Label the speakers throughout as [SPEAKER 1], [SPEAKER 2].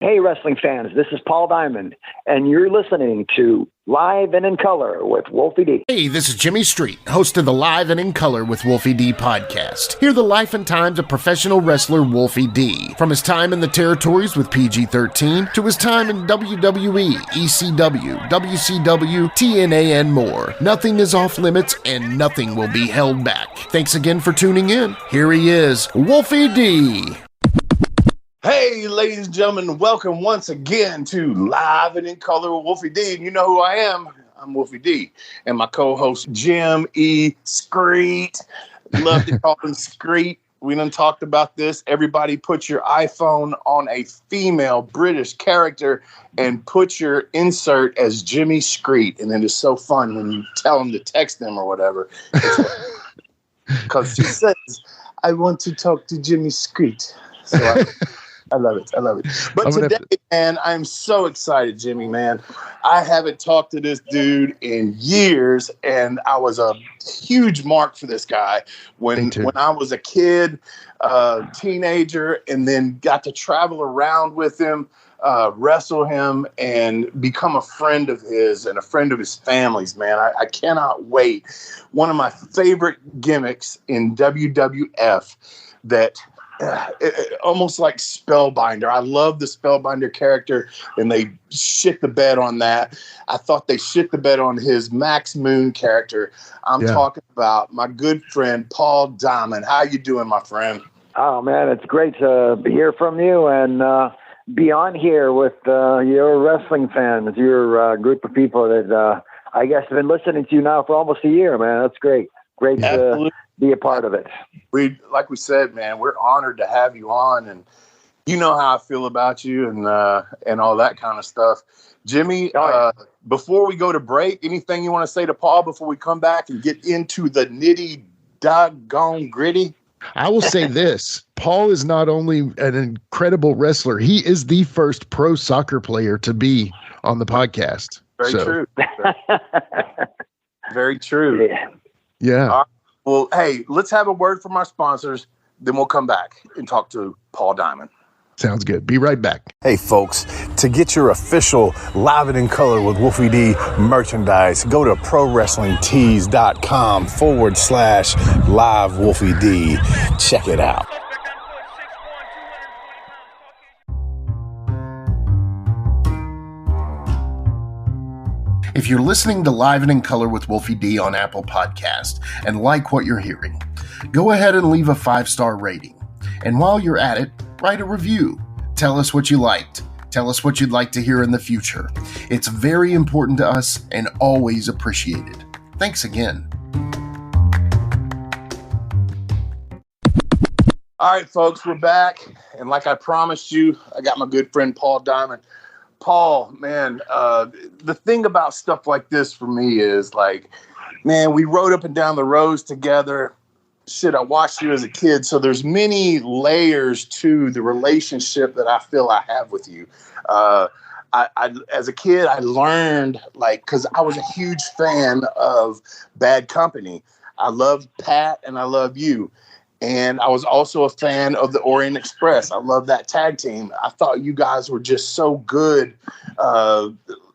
[SPEAKER 1] Hey, wrestling fans, this is Paul Diamond, and you're listening to Live and in Color with Wolfie D.
[SPEAKER 2] Hey, this is Jimmy Street, host of the Live and in Color with Wolfie D podcast. Hear the life and times of professional wrestler Wolfie D. From his time in the territories with PG-13 to his time in WWE, ECW, WCW, TNA, and more. Nothing is off limits and nothing will be held back. Thanks again for tuning in. Here he is, Wolfie D.
[SPEAKER 3] Hey, ladies and gentlemen, welcome once again to Live and in Color with Wolfie D. And you know who I am. I'm Wolfie D. And my co-host, Jim E. Screet. Love to call him Screet. We done talked about this. Everybody put your iPhone on a female British character and put your insert as Jimmy Screet. And then it's so fun when you tell them to text them or whatever. Because she says, I want to talk to Jimmy Screet. So I love it. I love it. But today, man, I'm so excited, Jimmy, man. I haven't talked to this dude in years, and I was a huge mark for this guy when I was a kid, teenager, and then got to travel around with him, wrestle him, and become a friend of his and a friend of his family's, man. I cannot wait. One of my favorite gimmicks in WWF that almost like Spellbinder. I love the Spellbinder character, and they shit the bed on that. I thought they shit the bed on his Max Moon character. I'm talking about my good friend, Paul Diamond. How you doing, my friend?
[SPEAKER 1] Oh, man, it's great to hear from you and be on here with your wrestling fans, your group of people that I guess have been listening to you now for almost a year, man. That's great. Great to be a part of it.
[SPEAKER 3] Like we said, man, we're honored to have you on, and you know how I feel about you and all that kind of stuff. Jimmy, before we go to break, anything you want to say to Paul before we come back and get into the nitty doggone gritty?
[SPEAKER 2] I will say this. Paul is not only an incredible wrestler, he is the first pro soccer player to be on the podcast.
[SPEAKER 3] Very true. Very true.
[SPEAKER 2] Yeah.
[SPEAKER 3] All right. Well, hey, let's have a word from our sponsors. Then we'll come back and talk to Paul Diamond.
[SPEAKER 2] Sounds good. Be right back.
[SPEAKER 4] Hey, folks, to get your official Live and in Color with Wolfie D merchandise, go to ProWrestlingTees.com/Live Wolfie D. Check it out.
[SPEAKER 2] If you're listening to Live and in Color with Wolfie D on Apple Podcast and like what you're hearing, go ahead and leave a 5-star rating. And while you're at it, write a review. Tell us what you liked. Tell us what you'd like to hear in the future. It's very important to us and always appreciated. Thanks again.
[SPEAKER 3] All right, folks, we're back. And like I promised you, I got my good friend Paul Diamond. Paul, man, the thing about stuff like this for me is like, man, we rode up and down the roads together. Shit, I watched you as a kid. So there's many layers to the relationship that I feel I have with you. I as a kid, I learned, like, because I was a huge fan of Bad Company. I loved Pat and I love you. And I was also a fan of the Orient Express. I love that tag team. I thought you guys were just so good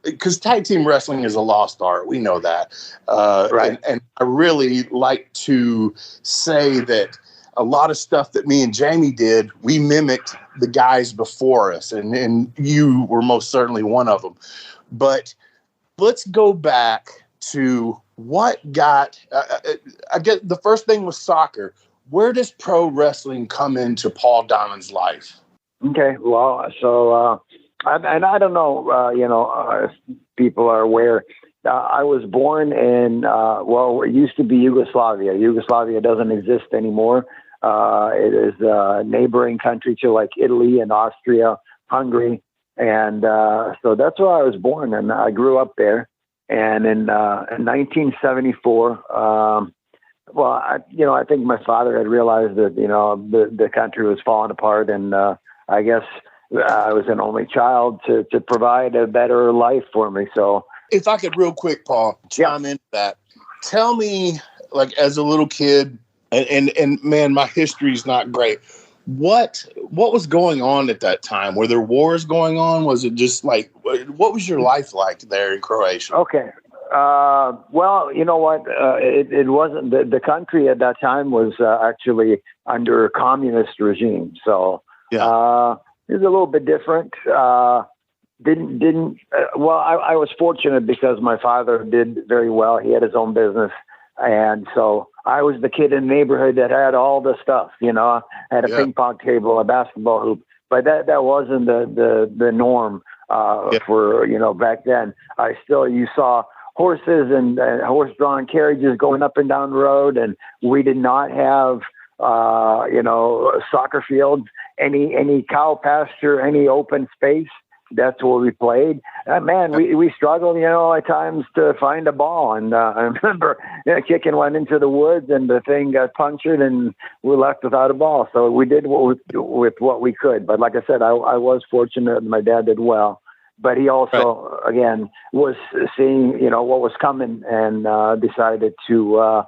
[SPEAKER 3] because tag team wrestling is a lost art. We know that.
[SPEAKER 1] Right.
[SPEAKER 3] And I really like to say that a lot of stuff that me and Jamie did, we mimicked the guys before us. And you were most certainly one of them. But let's go back to what got, I guess the first thing was soccer. Where does pro wrestling come into Paul Diamond's life?
[SPEAKER 1] Okay, well, so, and I don't know, if people are aware, I was born in, it used to be Yugoslavia. Yugoslavia doesn't exist anymore. It is a neighboring country to like Italy and Austria, Hungary. And so that's where I was born, and I grew up there. And in 1974, I think my father had realized that, the country was falling apart. And I guess I was an only child to provide a better life for me. So
[SPEAKER 3] if I could real quick, Paul, chime into that. Tell me, like, as a little kid, and man, my history's not great. What was going on at that time? Were there wars going on? Was it just like, what was your life like there in Croatia?
[SPEAKER 1] Okay. Well, you know what? It wasn't the country at that time was actually under a communist regime. So it was a little bit different. Well, I was fortunate because my father did very well. He had his own business. And so I was the kid in the neighborhood that had all the stuff, you know, had a ping pong table, a basketball hoop, but that wasn't the norm, for, you know, back then. You saw horses and horse-drawn carriages going up and down the road, and we did not have, soccer fields, any cow pasture, any open space. That's where we played. Man, we struggled, you know, at times to find a ball. And I remember kicking one into the woods, and the thing got punctured, and we were left without a ball. So we did with what we could. But like I said, I was fortunate. My dad did well. But he also, again, was seeing, you know, what was coming, and decided to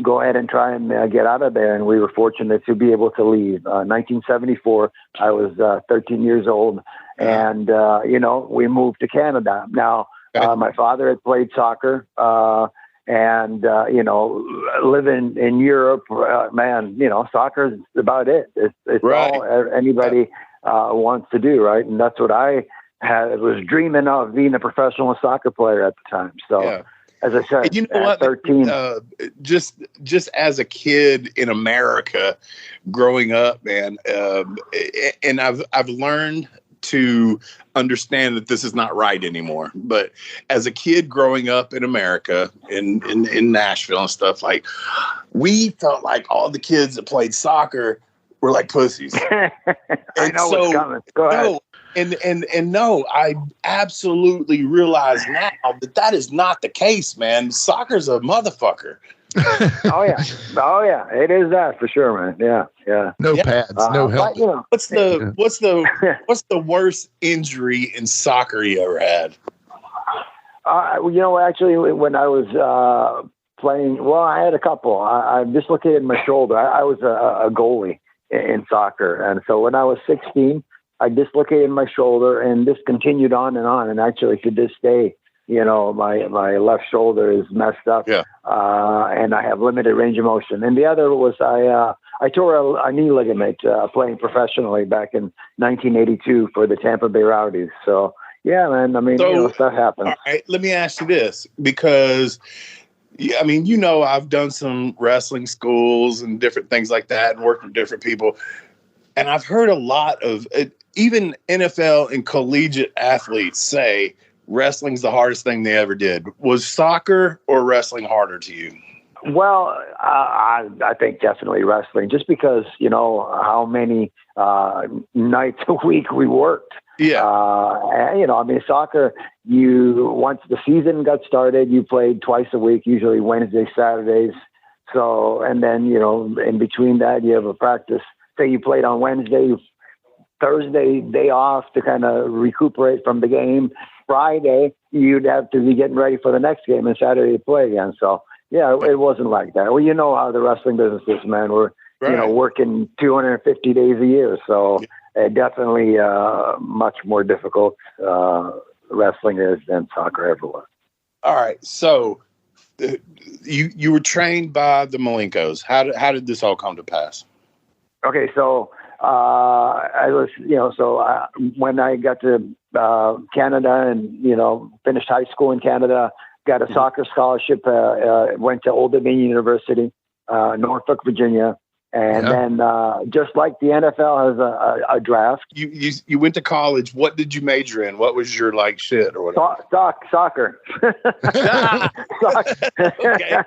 [SPEAKER 1] go ahead and try and get out of there. And we were fortunate to be able to leave. 1974, I was 13 years old. And, we moved to Canada. Now, my father had played soccer, living in Europe, man, you know, soccer is about it. It's all anybody wants to do, right? And that's what I was dreaming of, being a professional soccer player at the time. So, as I said,
[SPEAKER 3] you know
[SPEAKER 1] at 13.
[SPEAKER 3] Just as a kid in America growing up, man, and I've learned to understand that this is not right anymore. But as a kid growing up in America, in Nashville and stuff, like, we felt like all the kids that played soccer were like pussies.
[SPEAKER 1] I know what's coming. Go ahead.
[SPEAKER 3] And no, I absolutely realize now that is not the case, man. Soccer's a motherfucker.
[SPEAKER 1] Oh yeah, it is that for sure, man. Yeah.
[SPEAKER 5] No pads, no help.
[SPEAKER 1] You know,
[SPEAKER 3] what's the worst injury in soccer you ever had?
[SPEAKER 1] Actually, when I was playing, well, I had a couple. I dislocated my shoulder. I was a goalie in soccer, and so when I was 16, I dislocated my shoulder, and this continued on. And actually, to this day, you know, my left shoulder is messed up, and I have limited range of motion. And the other was I tore a knee ligament playing professionally back in 1982 for the Tampa Bay Rowdies. So, yeah, man, I mean, stuff happens.
[SPEAKER 3] All right, let me ask you this, because, I mean, you know, I've done some wrestling schools and different things like that and worked with different people. And I've heard a lot of even NFL and collegiate athletes say wrestling's the hardest thing they ever did. Was soccer or wrestling harder to you?
[SPEAKER 1] Well, I think definitely wrestling, just because, you know, how many nights a week we worked.
[SPEAKER 3] Yeah.
[SPEAKER 1] And, you know, I mean, soccer, once the season got started, you played twice a week, usually Wednesdays, Saturdays. So, and then, you know, in between that, you have a practice. Say you played on Wednesday, Thursday, day off to kind of recuperate from the game. Friday, you'd have to be getting ready for the next game, and Saturday to play again. So, yeah, it wasn't like that. Well, you know how the wrestling business is, man. We're, you know, working 250 days a year. So definitely much more difficult wrestling is than soccer ever was.
[SPEAKER 3] All right. So you were trained by the Malenkos. How did this all come to pass?
[SPEAKER 1] Okay, so I was, you know, when I got to Canada and, you know, finished high school in Canada, got a soccer scholarship, went to Old Dominion University, Norfolk, Virginia. And then just like the NFL has a draft.
[SPEAKER 3] You went to college. What did you major in? What was your like shit or whatever?
[SPEAKER 1] Soccer.
[SPEAKER 3] Okay.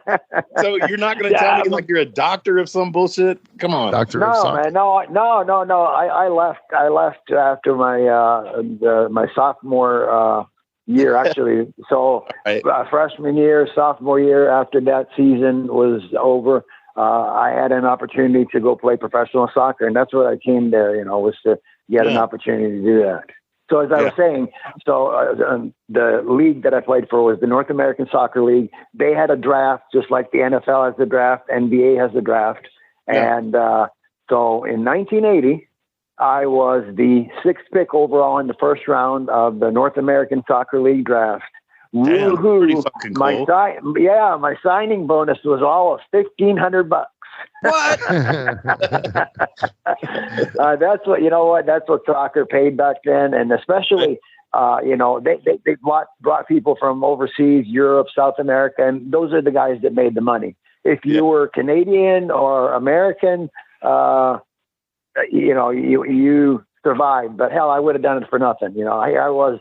[SPEAKER 3] So you're not going to tell me like you're a doctor of some bullshit? Come on.
[SPEAKER 5] Doctor of soccer.
[SPEAKER 1] Man, no. I left after my sophomore year, actually. So freshman year, sophomore year, after that season was over, I had an opportunity to go play professional soccer, and that's what I came there, you know, was to get an opportunity to do that. So as I was saying, the league that I played for was the North American Soccer League. They had a draft just like the NFL has the draft, NBA has the draft. And So in 1980, I was the 6th pick overall in the first round of the North American Soccer League draft.
[SPEAKER 3] Damn, pretty
[SPEAKER 1] Woohoo!
[SPEAKER 3] fucking cool.
[SPEAKER 1] My signing bonus was all of $1,500.
[SPEAKER 3] What?
[SPEAKER 1] That's what soccer paid back then, and especially they brought people from overseas, Europe, South America, and those are the guys that made the money. If you were Canadian or American, you survived. But hell, I would have done it for nothing. I was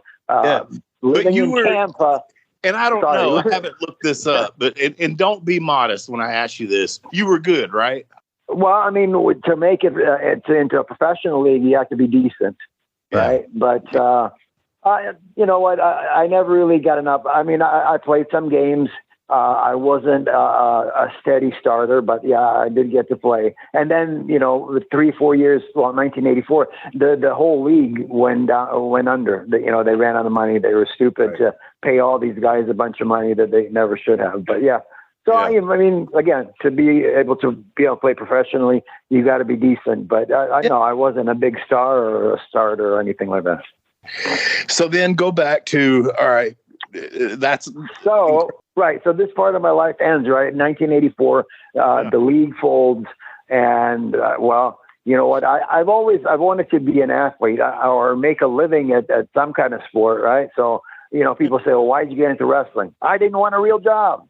[SPEAKER 1] living in Tampa.
[SPEAKER 3] And I don't know, I haven't looked this up, but and don't be modest when I ask you this. You were good, right?
[SPEAKER 1] Well, I mean, to make it into a professional league, you have to be decent, right? But you know what? I never really got enough. I mean, I played some games. I wasn't a steady starter, but yeah, I did get to play. And then, 3-4 years, 1984, the whole league went under. They ran out of money. They were stupid to pay all these guys a bunch of money that they never should have. But yeah. So, I mean, again, to be able to play professionally, you got to be decent. But I know I wasn't a big star or a starter or anything like that.
[SPEAKER 3] So then go back to, all right,
[SPEAKER 1] Right. So this part of my life ends, right? In 1984, the league folds. And, you know what? I've wanted to be an athlete or make a living at some kind of sport, right? So, people say, well, why'd you get into wrestling? I didn't want a real job.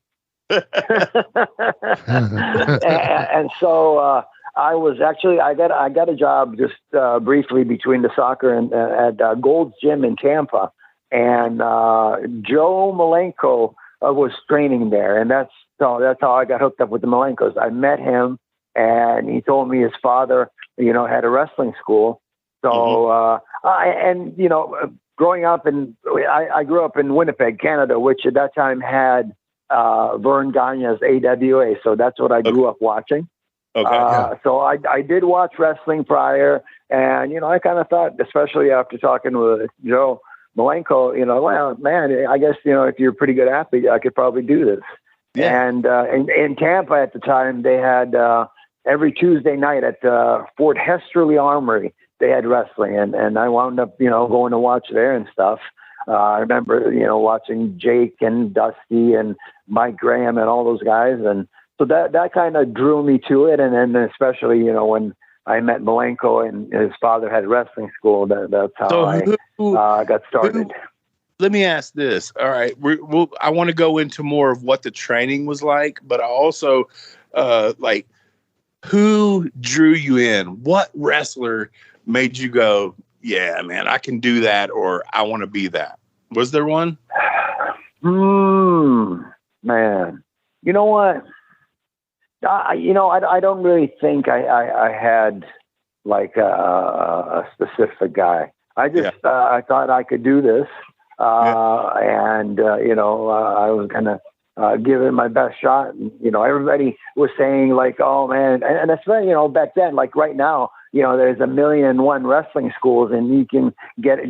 [SPEAKER 1] and so I was actually, I got a job just briefly between the soccer and at Gold's Gym in Tampa. And Joe Malenko was training there, and that's how I got hooked up with the Malenkos. I met him, and he told me his father, had a wrestling school. So, growing up I grew up in Winnipeg, Canada, which at that time had Vern Gagne's AWA. So that's what I grew up watching. Okay. So I did watch wrestling prior, and I kind of thought, especially after talking with Joe Malenko, well, man, I guess, if you're a pretty good athlete, I could probably do this. Yeah. And in Tampa at the time, they had every Tuesday night at Fort Hesterly Armory, they had wrestling. And I wound up, going to watch there and stuff. I remember, watching Jake and Dusty and Mike Graham and all those guys. And so that kind of drew me to it. And then especially, when I met Malenko and his father had wrestling school, that's how I got started.
[SPEAKER 3] Let me ask this. All right. I want to go into more of what the training was like, but I also who drew you in? What wrestler made you go, yeah, man, I can do that, or I want to be that? Was there one?
[SPEAKER 1] Man, you know what? I don't really think I had like a specific guy. I just I thought I could do this, and I was gonna give it my best shot. And, everybody was saying like, "Oh man," and that's right. Back then, like right now, there's 1,000,001 wrestling schools, and you can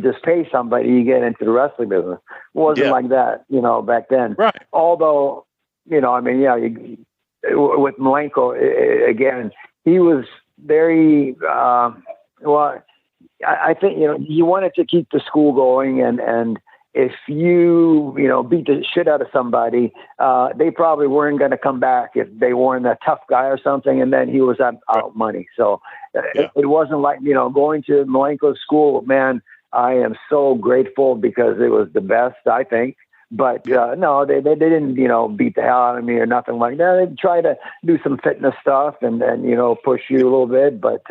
[SPEAKER 1] just pay somebody, you get into the wrestling business. It wasn't like that, back then. Right. Although, with Malenko, again, he was very, I think, he wanted to keep the school going. And if you, beat the shit out of somebody, they probably weren't going to come back if they weren't a tough guy or something. And then he was out money. So it wasn't like, going to Malenko's school, man, I am so grateful because it was the best, I think. But no, they didn't, beat the hell out of me or nothing like that. They'd try to do some fitness stuff and push you a little bit. But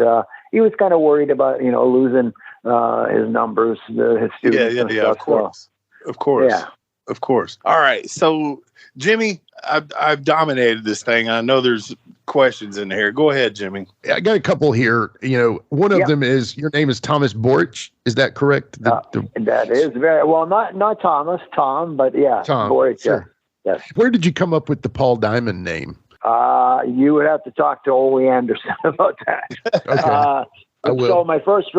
[SPEAKER 1] he was kind of worried about, losing his numbers, his students. Yeah,
[SPEAKER 3] of course. Of course. Yeah. Of course. All right. So, Jimmy, I've dominated this thing. I know there's questions in here. Go ahead, Jimmy.
[SPEAKER 5] I got a couple here. One of them is, your name is Thomas Borch. Is that correct?
[SPEAKER 1] That is very well, not Thomas, Tom, but yeah,
[SPEAKER 5] Tom.
[SPEAKER 1] Borch.
[SPEAKER 5] Sure.
[SPEAKER 1] Yes.
[SPEAKER 5] Where did you come up with the Paul Diamond name?
[SPEAKER 1] You would have to talk to Ole Anderson about that.
[SPEAKER 5] Okay.
[SPEAKER 1] So my first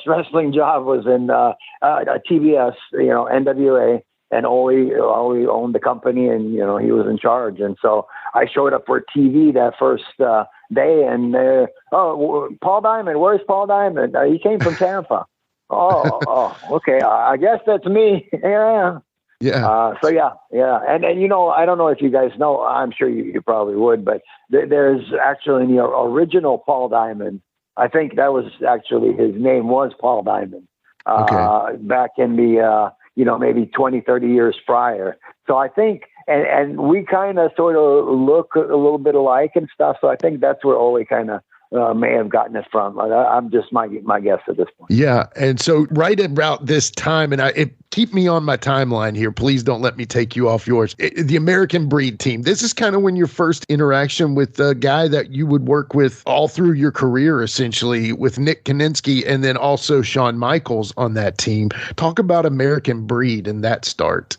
[SPEAKER 1] wrestling job was in TBS, NWA. And Ole owned the company, and he was in charge. And so I showed up for TV that first day, and Paul Diamond, where's Paul Diamond? He came from Tampa. Okay. I guess that's me. Here I am.
[SPEAKER 5] Yeah.
[SPEAKER 1] So yeah. And I don't know if you guys know, I'm sure you probably would, but there's actually the original Paul Diamond. I think that was actually, his name was Paul Diamond, back in the, maybe 20, 30 years prior. So I think, and we kind of sort of look a little bit alike and stuff. So I think that's where Ole kind of may have gotten it from. I'm just my guess at this point.
[SPEAKER 5] Yeah. And so right about this time, and keep me on my timeline here. Please don't let me take you off yours. The American Breed team. This is kind of when your first interaction with the guy that you would work with all through your career, essentially, with Nick Kaninsky and then also Shawn Michaels on that team. Talk about American Breed and that start.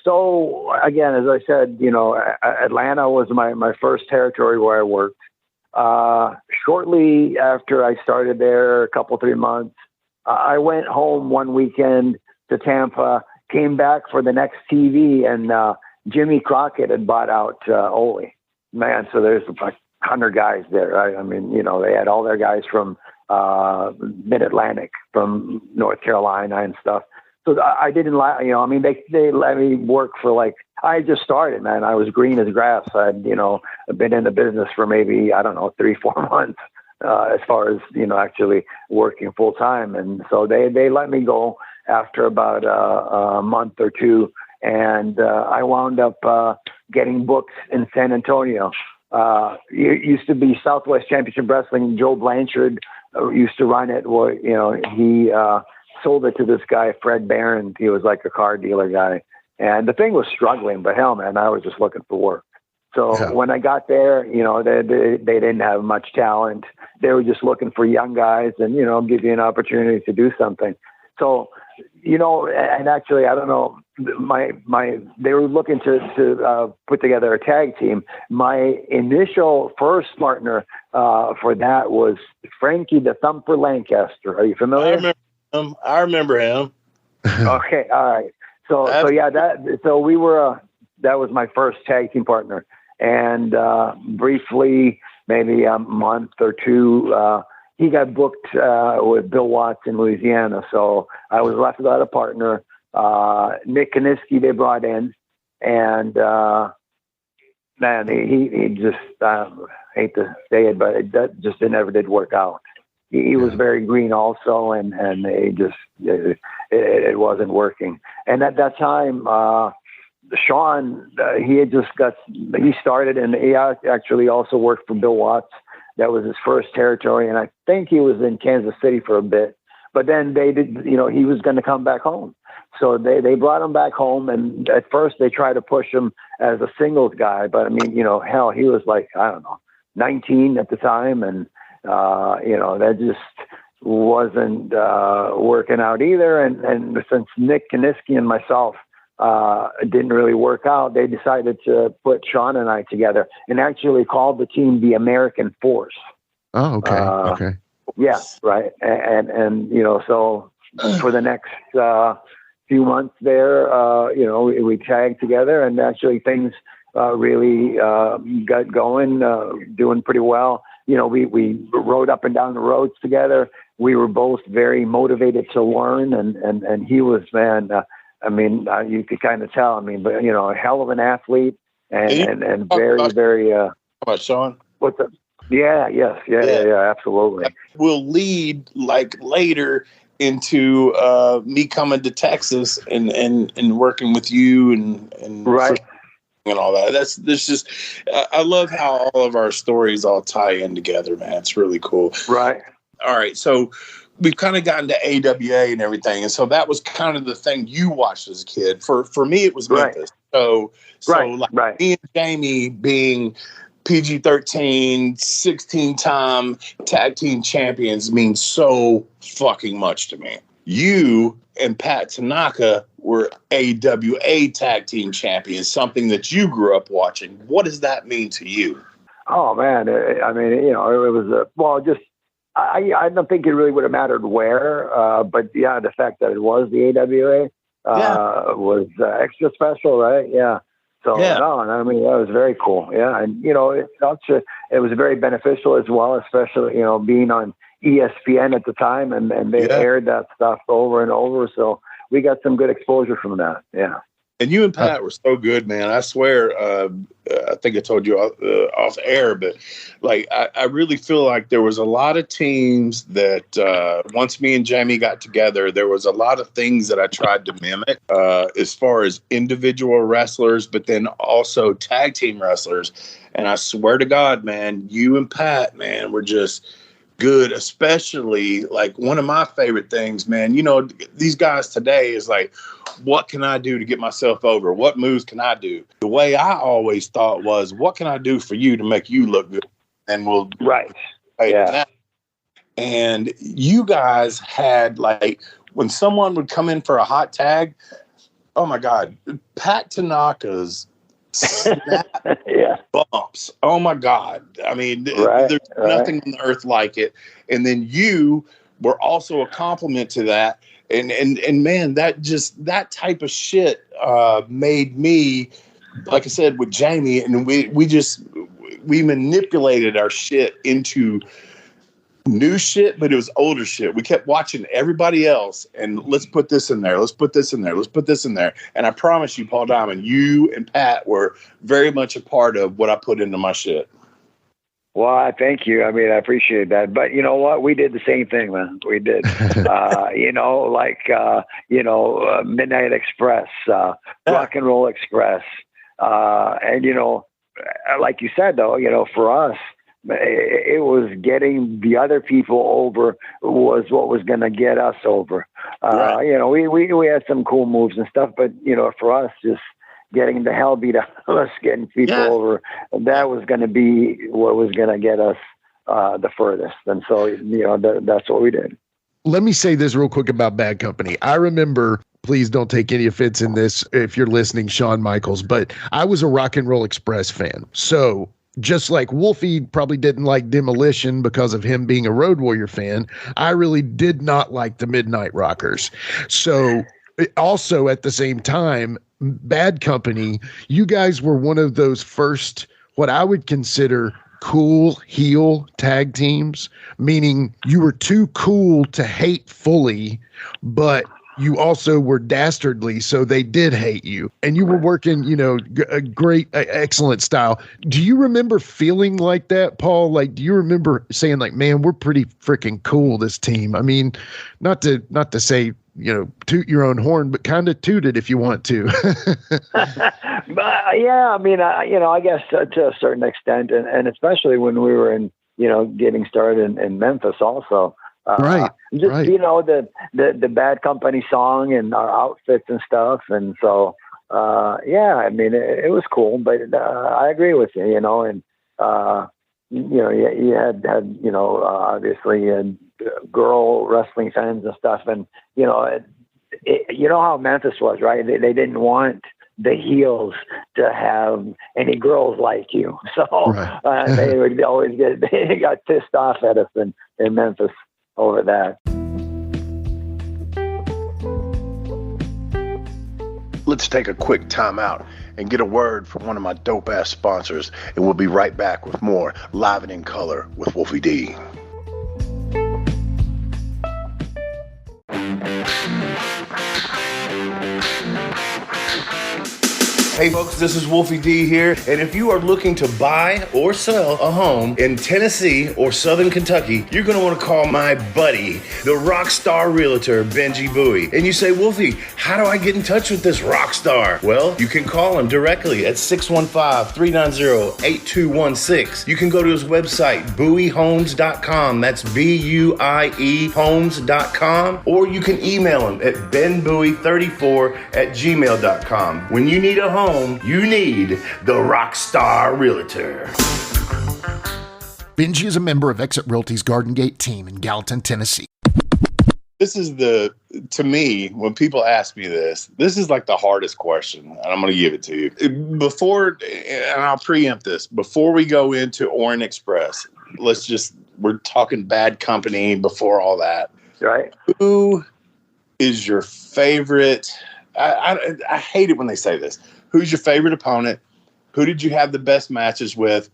[SPEAKER 1] So again, as I said, Atlanta was my first territory where I worked. Shortly after I started there, a couple, 3 months, I went home one weekend to Tampa, came back for the next TV, and Jimmy Crockett had bought out Ole. Man, so there's like 100 guys there, right? I mean, they had all their guys from Mid-Atlantic, from North Carolina and stuff. So I didn't like, they let me work for I just started, man. I was green as grass. I'd, been in the business for maybe, 3-4 months, as far as, actually working full time. And so they let me go after about a month or two. And I wound up getting booked in San Antonio. It used to be Southwest Championship Wrestling. Joe Blanchard used to run it. Well, he sold it to this guy, Fred Barron. He was like a car dealer guy. And the thing was struggling, but hell, man, I was just looking for work. So when I got there, they didn't have much talent. They were just looking for young guys and, give you an opportunity to do something. So, and actually, I don't know, they were looking to put together a tag team. My initial first partner for that was Frankie the Thumper Lancaster. Are you familiar?
[SPEAKER 3] I remember him.
[SPEAKER 1] Okay. All right. So yeah, we were, that was my first tag team partner. And briefly, maybe a month or two, he got booked with Bill Watts in Louisiana. So I was left without a partner. Nick Kaninsky they brought in, and man, he just, hate to say it, but that just never did work out. He was very green also, and they just, it wasn't working. And at that time, Shawn, he started, and he actually also worked for Bill Watts. That was his first territory. And I think he was in Kansas City for a bit, but then they did, he was going to come back home. So they brought him back home. And at first they tried to push him as a singles guy, but I mean, hell, he was 19 at the time. And, that just wasn't working out either. And since Nick Kaninsky and myself didn't really work out, they decided to put Shawn and I together and actually called the team the American Force.
[SPEAKER 5] Oh, okay. Okay.
[SPEAKER 1] Yeah, right. And so for the next few months there, we tagged together, and actually things really got going, doing pretty well. We rode up and down the roads together. We were both very motivated to learn, and he was, man, you could kind of tell, but, a hell of an athlete and very, very,
[SPEAKER 3] how about Shawn?
[SPEAKER 1] What's up? Yeah, yes. Yeah, absolutely.
[SPEAKER 3] Will lead later into me coming to Texas and working with you and
[SPEAKER 1] right.
[SPEAKER 3] And all that. That's just, I love how all of our stories all tie in together, man. It's really cool.
[SPEAKER 1] Right.
[SPEAKER 3] All right. So we've kind of gotten to AWA and everything. And so that was kind of the thing you watched as a kid. For me, it was Memphis. So
[SPEAKER 1] right.
[SPEAKER 3] me and Jamie being PG-13, 16-time tag team champions means so fucking much to me. You and Pat Tanaka were AWA tag team champions, something that you grew up watching. What does that mean to you?
[SPEAKER 1] Oh, man. It was I don't think it really would have mattered where, but yeah, the fact that it was the AWA was extra special, right? Yeah. So no, I mean, that was very cool. Yeah. And, you know, it was very beneficial as well, especially, you know, being on ESPN at the time, and they aired that stuff over and over. So we got some good exposure from that. Yeah.
[SPEAKER 3] And you and Pat were so good, man. I swear, I think I told you off air, but like, I really feel like there was a lot of teams that once me and Jamie got together, there was a lot of things that I tried to mimic as far as individual wrestlers, but then also tag team wrestlers. And I swear to God, man, you and Pat, man, were just good, especially like one of my favorite things, man. You know, these guys today is like, what can I do to get myself over? What moves can I do? The way I always thought was, what can I do for you to make you look good? And we'll that. And you guys had, like, when someone would come in for a hot tag, oh my God, Pat Tanaka's snap bumps. Oh my God. I mean, there's nothing on the earth like it. And then you were also a compliment to that. And man, that type of shit made me, like I said, with Jamie, and we manipulated our shit into new shit, but it was older shit. We kept watching everybody else, and let's put this in there. Let's put this in there. Let's put this in there. And I promise you, Paul Diamond, you and Pat were very much a part of what I put into my shit.
[SPEAKER 1] Well, I thank you. I mean, I appreciate that. But you know what? We did the same thing, man. We did, you know, like, Midnight Express, Rock and Roll Express. And, you know, like you said, though, you know, for us, it was getting the other people over was what was going to get us over. You know, we had some cool moves and stuff, but, you know, for us, just getting the hell beat out of us, getting people over, that was going to be what was going to get us the furthest. And so, you know, that's what we did.
[SPEAKER 5] Let me say this real quick about Bad Company. I remember, please don't take any offense in this if you're listening, Shawn Michaels, but I was a Rock and Roll Express fan. So just like Wolfie probably didn't like Demolition because of him being a Road Warrior fan, I really did not like the Midnight Rockers. So also at the same time, Bad Company, you guys were one of those first, what I would consider cool heel tag teams, meaning you were too cool to hate fully, but you also were dastardly, so they did hate you. And you were working, you know, a great, excellent style. Do you remember feeling like that, Paul? Like, do you remember saying, like, man, we're pretty freaking cool, this team? I mean, not to say, you know, toot your own horn, but kind of toot it if you want to.
[SPEAKER 1] But yeah, I mean, you know, I guess to a certain extent, and especially when we were in, you know, getting started in Memphis also. You know, the Bad Company song and our outfits and stuff. And so, I mean, it was cool, but I agree with you, you know, and, you know, you had, you know, obviously girl wrestling fans and stuff. And, you know, you know how Memphis was, right? They didn't want the heels to have any girls like you. So they would always they got pissed off at us in Memphis over that.
[SPEAKER 4] Let's take a quick time out and get a word from one of my dope-ass sponsors, and we'll be right back with more Live and in Color with Wolfie D.
[SPEAKER 3] Hey folks, this is Wolfie D here, and if you are looking to buy or sell a home in Tennessee or Southern Kentucky, you're going to want to call my buddy, the rock star realtor, Benji Bowie. And you say, Wolfie, how do I get in touch with this rock star? Well, you can call him directly at 615-390-8216. You can go to his website, bowiehomes.com. That's BUIE homes.com. Or you can email him at benbowie34@gmail.com. When you need a home, you need the Rockstar Realtor.
[SPEAKER 2] Benji is a member of Exit Realty's Garden Gate team in Gallatin, Tennessee.
[SPEAKER 3] This is to me, when people ask me this is like the hardest question, and I'm going to give it to you. Before, and I'll preempt this, before we go into Orient Express, we're talking Bad Company before all that.
[SPEAKER 1] Right.
[SPEAKER 3] Who is your favorite? I hate it when they say this. who's your favorite opponent? Who did you have the best matches with?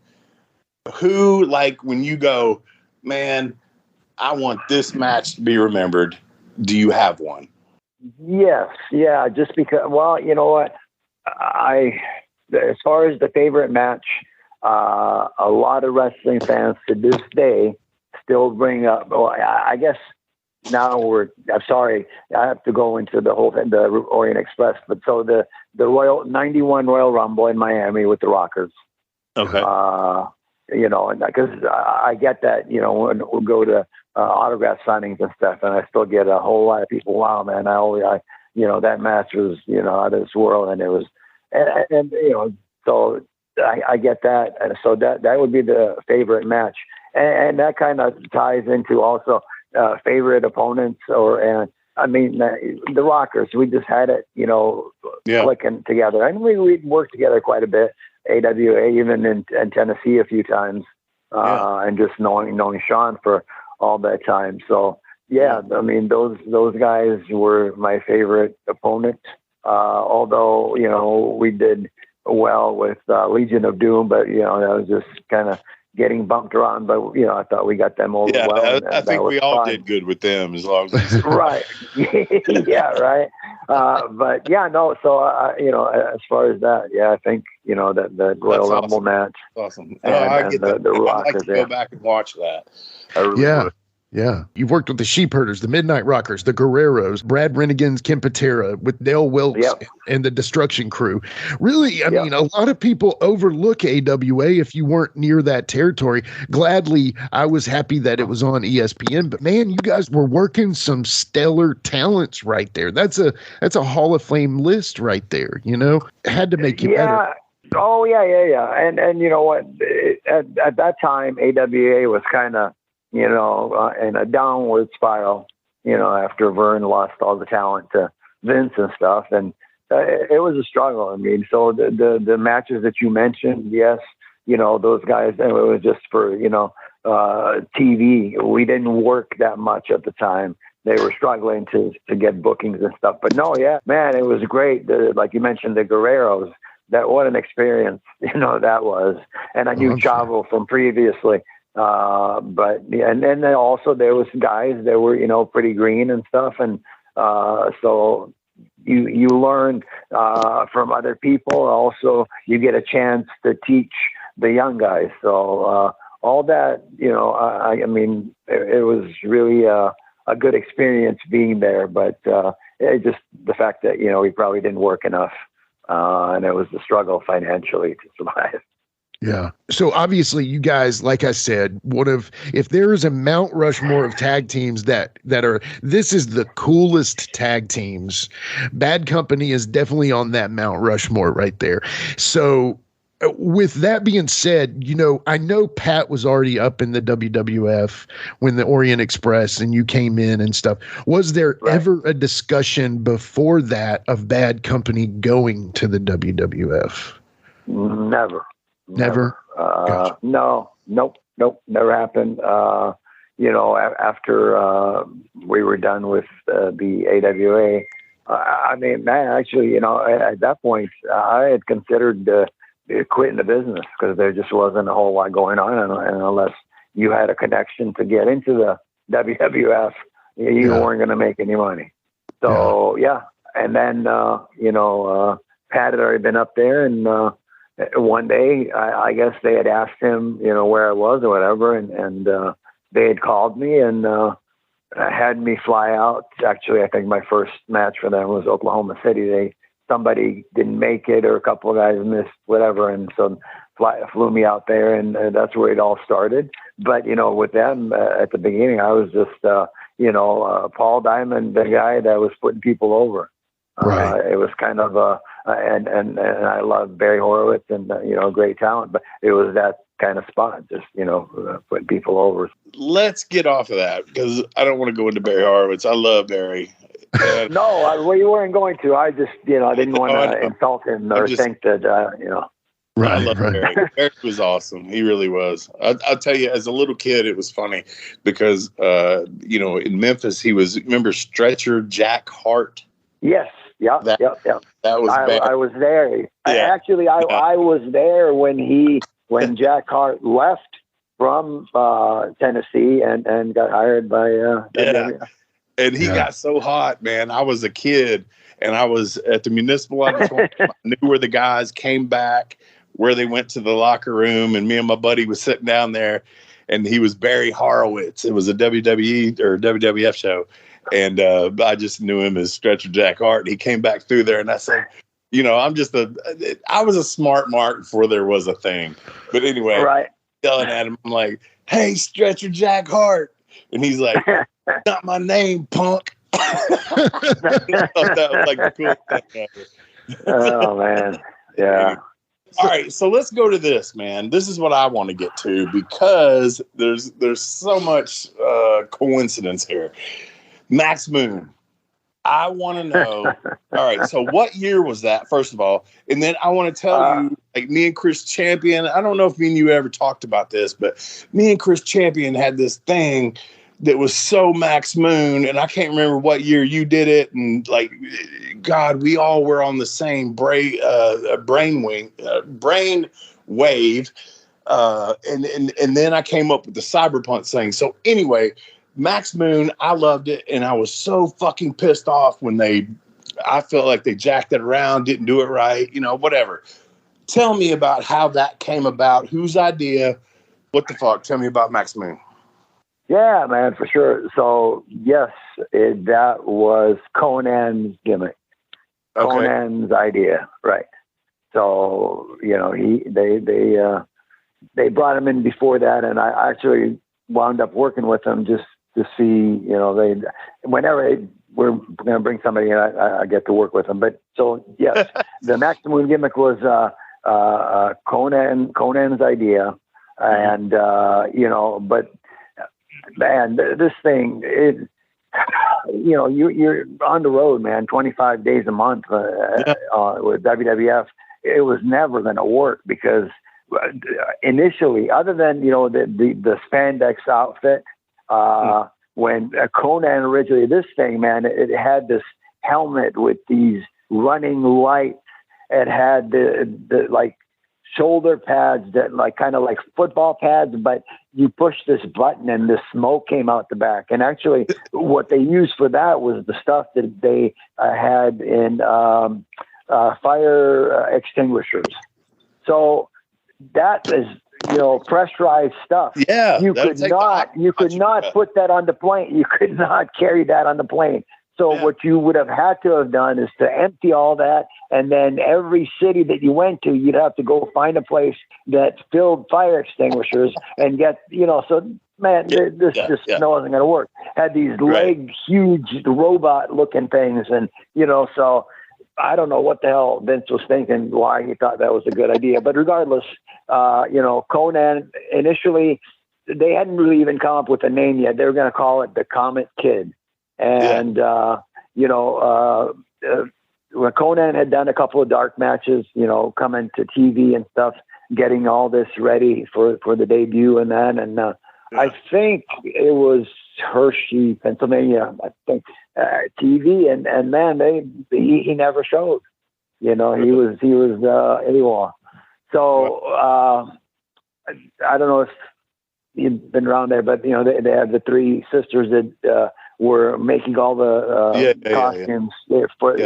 [SPEAKER 3] Who, like, when you go, man, I want this match to be remembered, do you have one?
[SPEAKER 1] Yes. Yeah. Just because, well, you know what? As far as the favorite match, a lot of wrestling fans to this day still bring up, well, I guess now I'm sorry, I have to go into the Orient Express, but so the 91 Royal Rumble in Miami with the Rockers.
[SPEAKER 3] Okay.
[SPEAKER 1] You know, and because I get that, you know, when we'll go to autograph signings and stuff, and I still get a whole lot of people, wow, man, you know, that match was, you know, out of this world, and it was, and you know, so I get that, and so that would be the favorite match, and that kind of ties into also favorite opponents, and I mean the Rockers. We just had it, you know, clicking together, and we'd worked together quite a bit. AWA, even in Tennessee a few times, and just knowing Sean for all that time. So yeah, I mean those guys were my favorite opponent. Although, you know, we did well with Legion of Doom, but you know, that was just kind of getting bumped around. But you know, I thought we got them over well. And
[SPEAKER 3] I think we all did good with them as long as
[SPEAKER 1] right. Yeah, right. But yeah, no. So you know, as far as that, yeah, I think, you know, that the Royal Rumble match.
[SPEAKER 3] Awesome.
[SPEAKER 1] I get the Rockers.
[SPEAKER 3] I'd like to go back and watch that. I really would.
[SPEAKER 5] Yeah. You've worked with the Sheepherders, the Midnight Rockers, the Guerreros, Brad Rennigan's Ken Patera, with Dale Wilkes and the Destruction Crew. Really, I mean, a lot of people overlook AWA if you weren't near that territory. Gladly, I was happy that it was on ESPN, but man, you guys were working some stellar talents right there. That's a Hall of Fame list right there, you know? It had to make you better.
[SPEAKER 1] Oh, yeah. And you know what? At that time, AWA was kind of, you know, in a downward spiral, you know, after Vern lost all the talent to Vince and stuff. And it was a struggle. I mean, so the matches that you mentioned, yes, you know, those guys, it was just for, you know, TV. We didn't work that much at the time. They were struggling to get bookings and stuff. But no, yeah, man, it was great. Like you mentioned, the Guerreros, what an experience, you know, that was. And I knew Chavo from previously. But and then also there was guys that were, you know, pretty green and stuff, and so you learn from other people. Also, you get a chance to teach the young guys. So all that, you know, I mean, it was really a good experience being there. But it just the fact that, you know, we probably didn't work enough, and it was a struggle financially to survive.
[SPEAKER 5] Yeah. So obviously you guys, like I said, if there is a Mount Rushmore of tag teams that are, this is the coolest tag teams, Bad Company is definitely on that Mount Rushmore right there. So with that being said, you know, I know Pat was already up in the WWF when the Orient Express and you came in and stuff. Was there ever a discussion before that of Bad Company going to the WWF? Never.
[SPEAKER 1] Gotcha. No, nope, never happened. You know, after we were done with the AWA, I mean, man, actually, you know, at that point, I had considered quitting the business because there just wasn't a whole lot going on, and unless you had a connection to get into the WWF, you weren't going to make any money. So and then you know, Pat had already been up there, and one day, I guess they had asked him, you know, where I was or whatever, and they had called me and had me fly out. Actually, I think my first match for them was Oklahoma City. Somebody didn't make it, or a couple of guys missed, whatever, and so flew me out there, and that's where it all started. But you know, with them at the beginning, I was just you know, Paul Diamond, the guy that was putting people over. It was kind of and I love Barry Horowitz and you know, great talent, but it was that kind of spot, just, you know, putting people over.
[SPEAKER 3] Let's get off of that because I don't want to go into Barry Horowitz. I love Barry.
[SPEAKER 1] No, well, you weren't going to. I just, you know, I didn't want to insult him or think that, you know.
[SPEAKER 3] I love Barry. Barry was awesome. He really was. I'll tell you, as a little kid, it was funny because, you know, in Memphis, he was, remember Stretcher Jack Hart?
[SPEAKER 1] Yes. Yep.
[SPEAKER 3] That was bad.
[SPEAKER 1] I was there.
[SPEAKER 3] Yeah.
[SPEAKER 1] I was there when Jack Hart left from Tennessee and got hired by WWF.
[SPEAKER 3] And he got so hot, man. I was a kid, and I was at the Municipal Auditorium. I knew where the guys came back, where they went to the locker room, and me and my buddy was sitting down there, and he was Barry Horowitz. It was a WWE or WWF show, and I just knew him as Stretcher Jack Hart. He came back through there, and I said, I was a smart mark before there was a thing. But anyway, yelling at him, I'm like, "Hey, Stretcher Jack Hart," and he's like, "Not my name, punk." I thought that was like the cool thing ever.
[SPEAKER 1] Oh man, yeah.
[SPEAKER 3] All right, so let's go to this, man. This is what I want to get to because there's so much coincidence here. Max Moon. I want to know. All right, so what year was that, first of all? And then I want to tell you, like, me and Chris Champion, I don't know if me and you ever talked about this, but me and Chris Champion had this thing that was so Max Moon, and I can't remember what year you did it. And like, God, we all were on the same brain wave. And then I came up with the cyberpunk thing. So anyway, Max Moon, I loved it, and I was so fucking pissed off when I felt like they jacked it around, didn't do it right, whatever. Tell me about how that came about. Whose idea? What the fuck? Tell me about Max Moon.
[SPEAKER 1] Yeah, man, for sure. So yes, that was Conan's gimmick. Okay. Conan's idea, right? So they brought him in before that, and I actually wound up working with them just to see, whenever we're going to bring somebody in, I get to work with them. But so yes, the Max Moon gimmick was Conan's idea, and but. Man, this thing, you're on the road, man, 25 days a month with WWF. It was never going to work because initially, other than, the spandex outfit, when Conan originally, this thing, man, it had this helmet with these running lights. It had the like shoulder pads that kind of like football pads, but you push this button and the smoke came out the back. And actually what they used for that was the stuff that they had in fire extinguishers. So that is, pressurized stuff.
[SPEAKER 3] Yeah.
[SPEAKER 1] You could not put that on the plane. You could not carry that on the plane. So what you would have had to have done is to empty all that, and then every city that you went to, you'd have to go find a place that filled fire extinguishers and get, so man, this wasn't going to work. Had these huge robot-looking things, and, so I don't know what the hell Vince was thinking, why he thought that was a good idea. But regardless, Conan, initially, they hadn't really even come up with a name yet. They were going to call it the Comet Kid. And, when Conan had done a couple of dark matches, coming to TV and stuff, getting all this ready for the debut and that. And I think it was Hershey, Pennsylvania, I think, TV. And man, he never showed. He was AWOL. So I don't know if you've been around there, but, they have the three sisters that were making all the costumes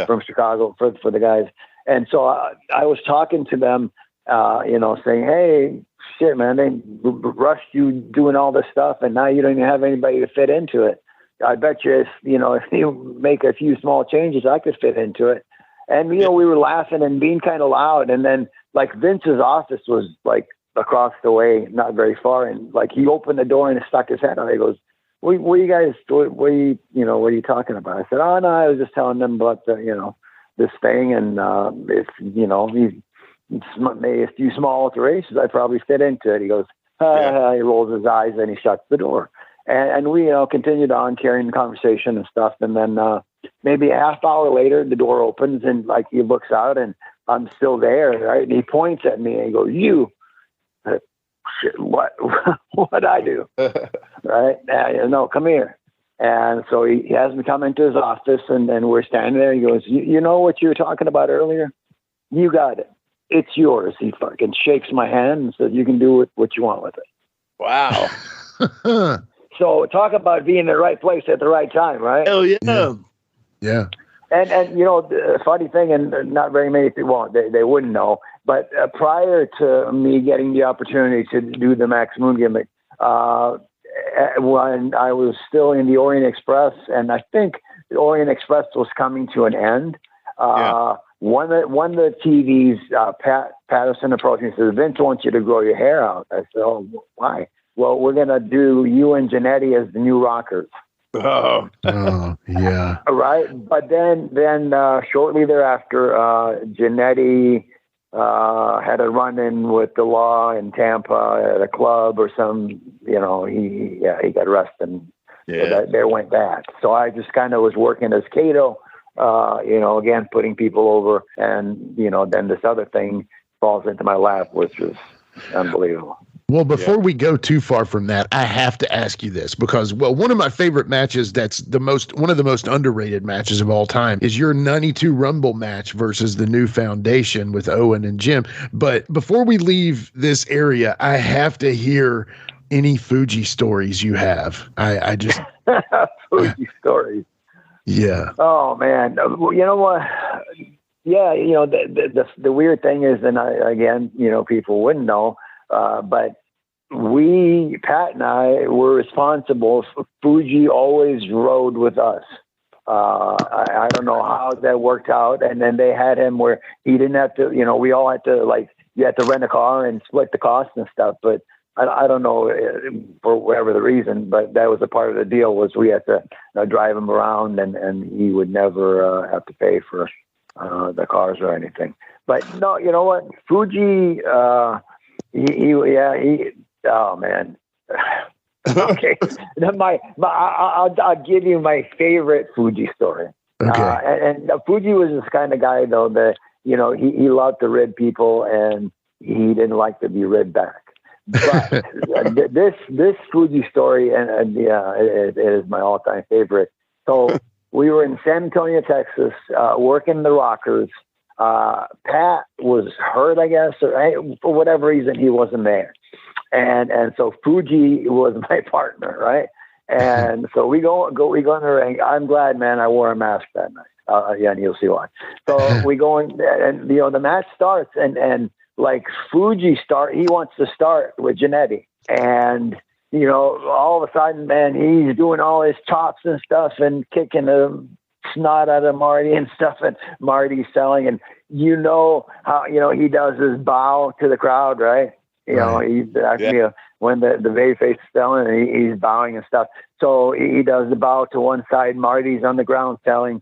[SPEAKER 1] from Chicago for the guys. And so I was talking to them, saying, hey, shit, man, they rushed you doing all this stuff, and now you don't even have anybody to fit into it. I bet you, if you make a few small changes, I could fit into it. And, we were laughing and being kind of loud. And then, like, Vince's office was, like, across the way, not very far. And, like, he opened the door and stuck his head out. He goes, what are you talking about? I said, oh, no, I was just telling them about this thing. And if, he made a few small alterations, I probably fit into it. He goes, he rolls his eyes and he shuts the door. And we, continued on carrying the conversation and stuff. And then maybe a half hour later, the door opens and like he looks out and I'm still there. Right. And he points at me and he goes, you. Shit, what I do? Right? No, come here. And so he has me come into his office, and we're standing there. He goes, you know what you were talking about earlier? You got it. It's yours. He fucking shakes my hand and says, you can do what you want with it.
[SPEAKER 3] Wow.
[SPEAKER 1] So talk about being in the right place at the right time, right?
[SPEAKER 3] Hell yeah.
[SPEAKER 5] Yeah.
[SPEAKER 1] And the funny thing, and not very many people, they wouldn't know, but prior to me getting the opportunity to do the Max Moon gimmick, when I was still in the Orient Express, and I think the Orient Express was coming to an end, one of the TVs, Pat Patterson approached me and said, Vince wants you to grow your hair out. I said, oh, why? Well, we're going to do you and Jannetty as the new rockers.
[SPEAKER 3] Oh,
[SPEAKER 5] yeah.
[SPEAKER 1] All right. But then shortly thereafter, Jannetty had a run-in with the law in Tampa at a club or some, he got arrested. And so there went that. So I just kind of was working as Cato, again, putting people over. And, then this other thing falls into my lap, which was unbelievable.
[SPEAKER 5] Well, before we go too far from that, I have to ask you this because, one of my favorite matches that's one of the most underrated matches of all time is your 92 Rumble match versus the New Foundation with Owen and Jim. But before we leave this area, I have to hear any Fuji stories you have. I just...
[SPEAKER 1] Fuji stories.
[SPEAKER 5] Yeah.
[SPEAKER 1] Oh, man. You know what? Yeah, the weird thing is, and people wouldn't know, but Pat and I were responsible. Fuji always rode with us. I don't know how that worked out. And then they had him where he didn't have to, we all had to you had to rent a car and split the cost and stuff. But I don't know for whatever the reason, but that was a part of the deal was we had to drive him around and he would never have to pay for the cars or anything. But no, you know what? Fuji, oh man. Okay. I'll give you my favorite Fuji story.
[SPEAKER 5] Okay.
[SPEAKER 1] And Fuji was this kind of guy though that, he loved to rid people and he didn't like to be rid back. But this Fuji story, it is my all-time favorite. So we were in San Antonio, Texas, working the rockers. Pat was hurt, I guess, or for whatever reason, he wasn't there. And so Fuji was my partner, right? And so we go in the ring. I'm glad, man, I wore a mask that night. And you'll see why. So we go in, and the match starts, and Fuji he wants to start with Jannetty, and all of a sudden, man, he's doing all his chops and stuff and kicking the snot out of Marty and stuff, and Marty's selling, and how he does his bow to the crowd, right? He's actually when the babyface is selling, and he's bowing and stuff. So he does the bow to one side. Marty's on the ground selling.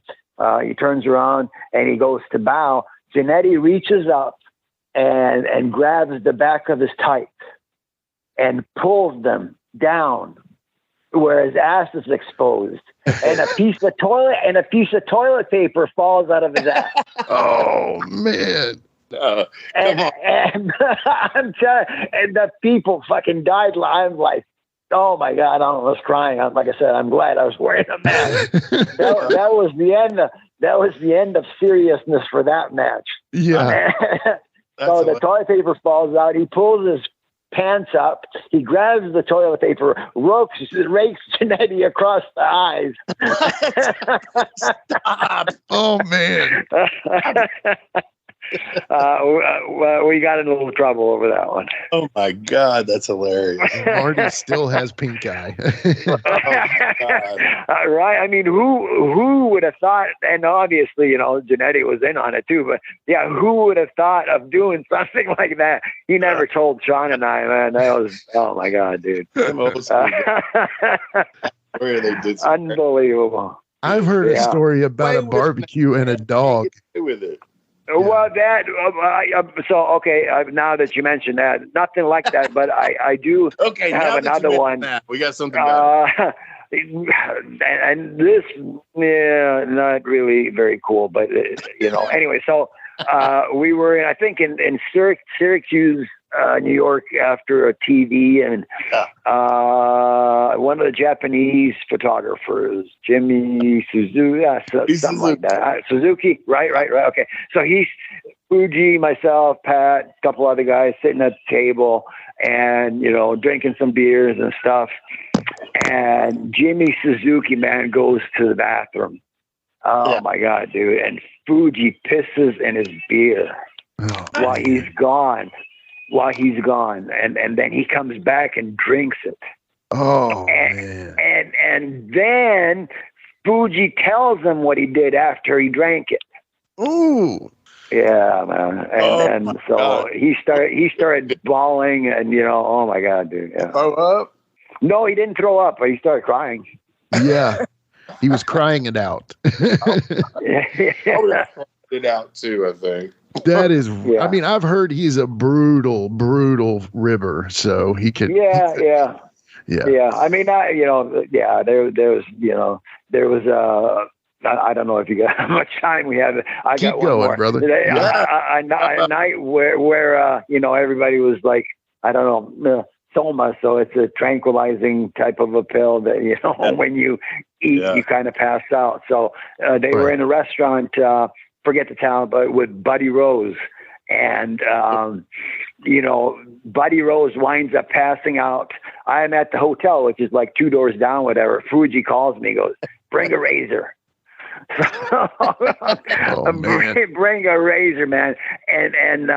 [SPEAKER 1] He turns around and he goes to bow. Jannetty reaches up and grabs the back of his tights and pulls them down where his ass is exposed, and a piece of toilet paper falls out of his ass.
[SPEAKER 5] Oh man.
[SPEAKER 1] And I'm telling, and the people fucking died. I'm like, oh my God, I was crying. Like I said, I'm glad I was wearing a mask. that was the end. That was the end of seriousness for that match.
[SPEAKER 5] Yeah.
[SPEAKER 1] So the toilet paper falls out. He pulls his pants up. He grabs the toilet paper, rakes Jannetty across the eyes.
[SPEAKER 3] Stop.
[SPEAKER 5] Oh man.
[SPEAKER 1] We got in a little trouble over that one.
[SPEAKER 3] Oh my God, that's hilarious.
[SPEAKER 5] Marty still has pink eye.
[SPEAKER 1] Right? I mean, who would have thought? And obviously, Jannetty was in on it too. But yeah, who would have thought of doing something like that? He never told Sean and I, man. That was, oh my God, dude.
[SPEAKER 3] Where they did
[SPEAKER 1] unbelievable.
[SPEAKER 5] I've heard a story about a barbecue and a dog.
[SPEAKER 3] With it.
[SPEAKER 1] Well, that now that you mentioned that, nothing like that, but I do have another one.
[SPEAKER 3] We got something better.
[SPEAKER 1] And this, not really very cool, but anyway. So we were, I think, in Syracuse, New York after a TV, and one of the Japanese photographers, Jimmy Suzuki, something like that. Suzuki, right. Okay, so he's Fuji, myself, Pat, a couple other guys sitting at the table, and drinking some beers and stuff. And Jimmy Suzuki, man, goes to the bathroom. Oh my God, dude! And Fuji pisses in his beer while he's gone. And then he comes back and drinks it.
[SPEAKER 5] Oh,
[SPEAKER 1] man. And then Fuji tells him what he did after he drank it.
[SPEAKER 5] Ooh.
[SPEAKER 1] Yeah, man. And so God. he started bawling, and oh my God, dude. Yeah.
[SPEAKER 3] Throw up?
[SPEAKER 1] No, he didn't throw up, but he started crying.
[SPEAKER 5] Yeah. He was crying it out.
[SPEAKER 3] It out too, I think.
[SPEAKER 5] That is, I mean, I've heard he's a brutal ribber, so he could.
[SPEAKER 1] Yeah. I mean, there was I don't know if you got how much time we have. I
[SPEAKER 5] Keep
[SPEAKER 1] got one
[SPEAKER 5] going,
[SPEAKER 1] more.
[SPEAKER 5] brother.
[SPEAKER 1] A night where everybody was like, I don't know, soma. So it's a tranquilizing type of a pill that when you eat, you kind of pass out. So they were in a restaurant. Forget the town, but with Buddy Rose, and Buddy Rose winds up passing out. I'm at the hotel, which is like 2 doors down, whatever. Fuji calls me, goes, "Bring a razor." Bring a razor, man. And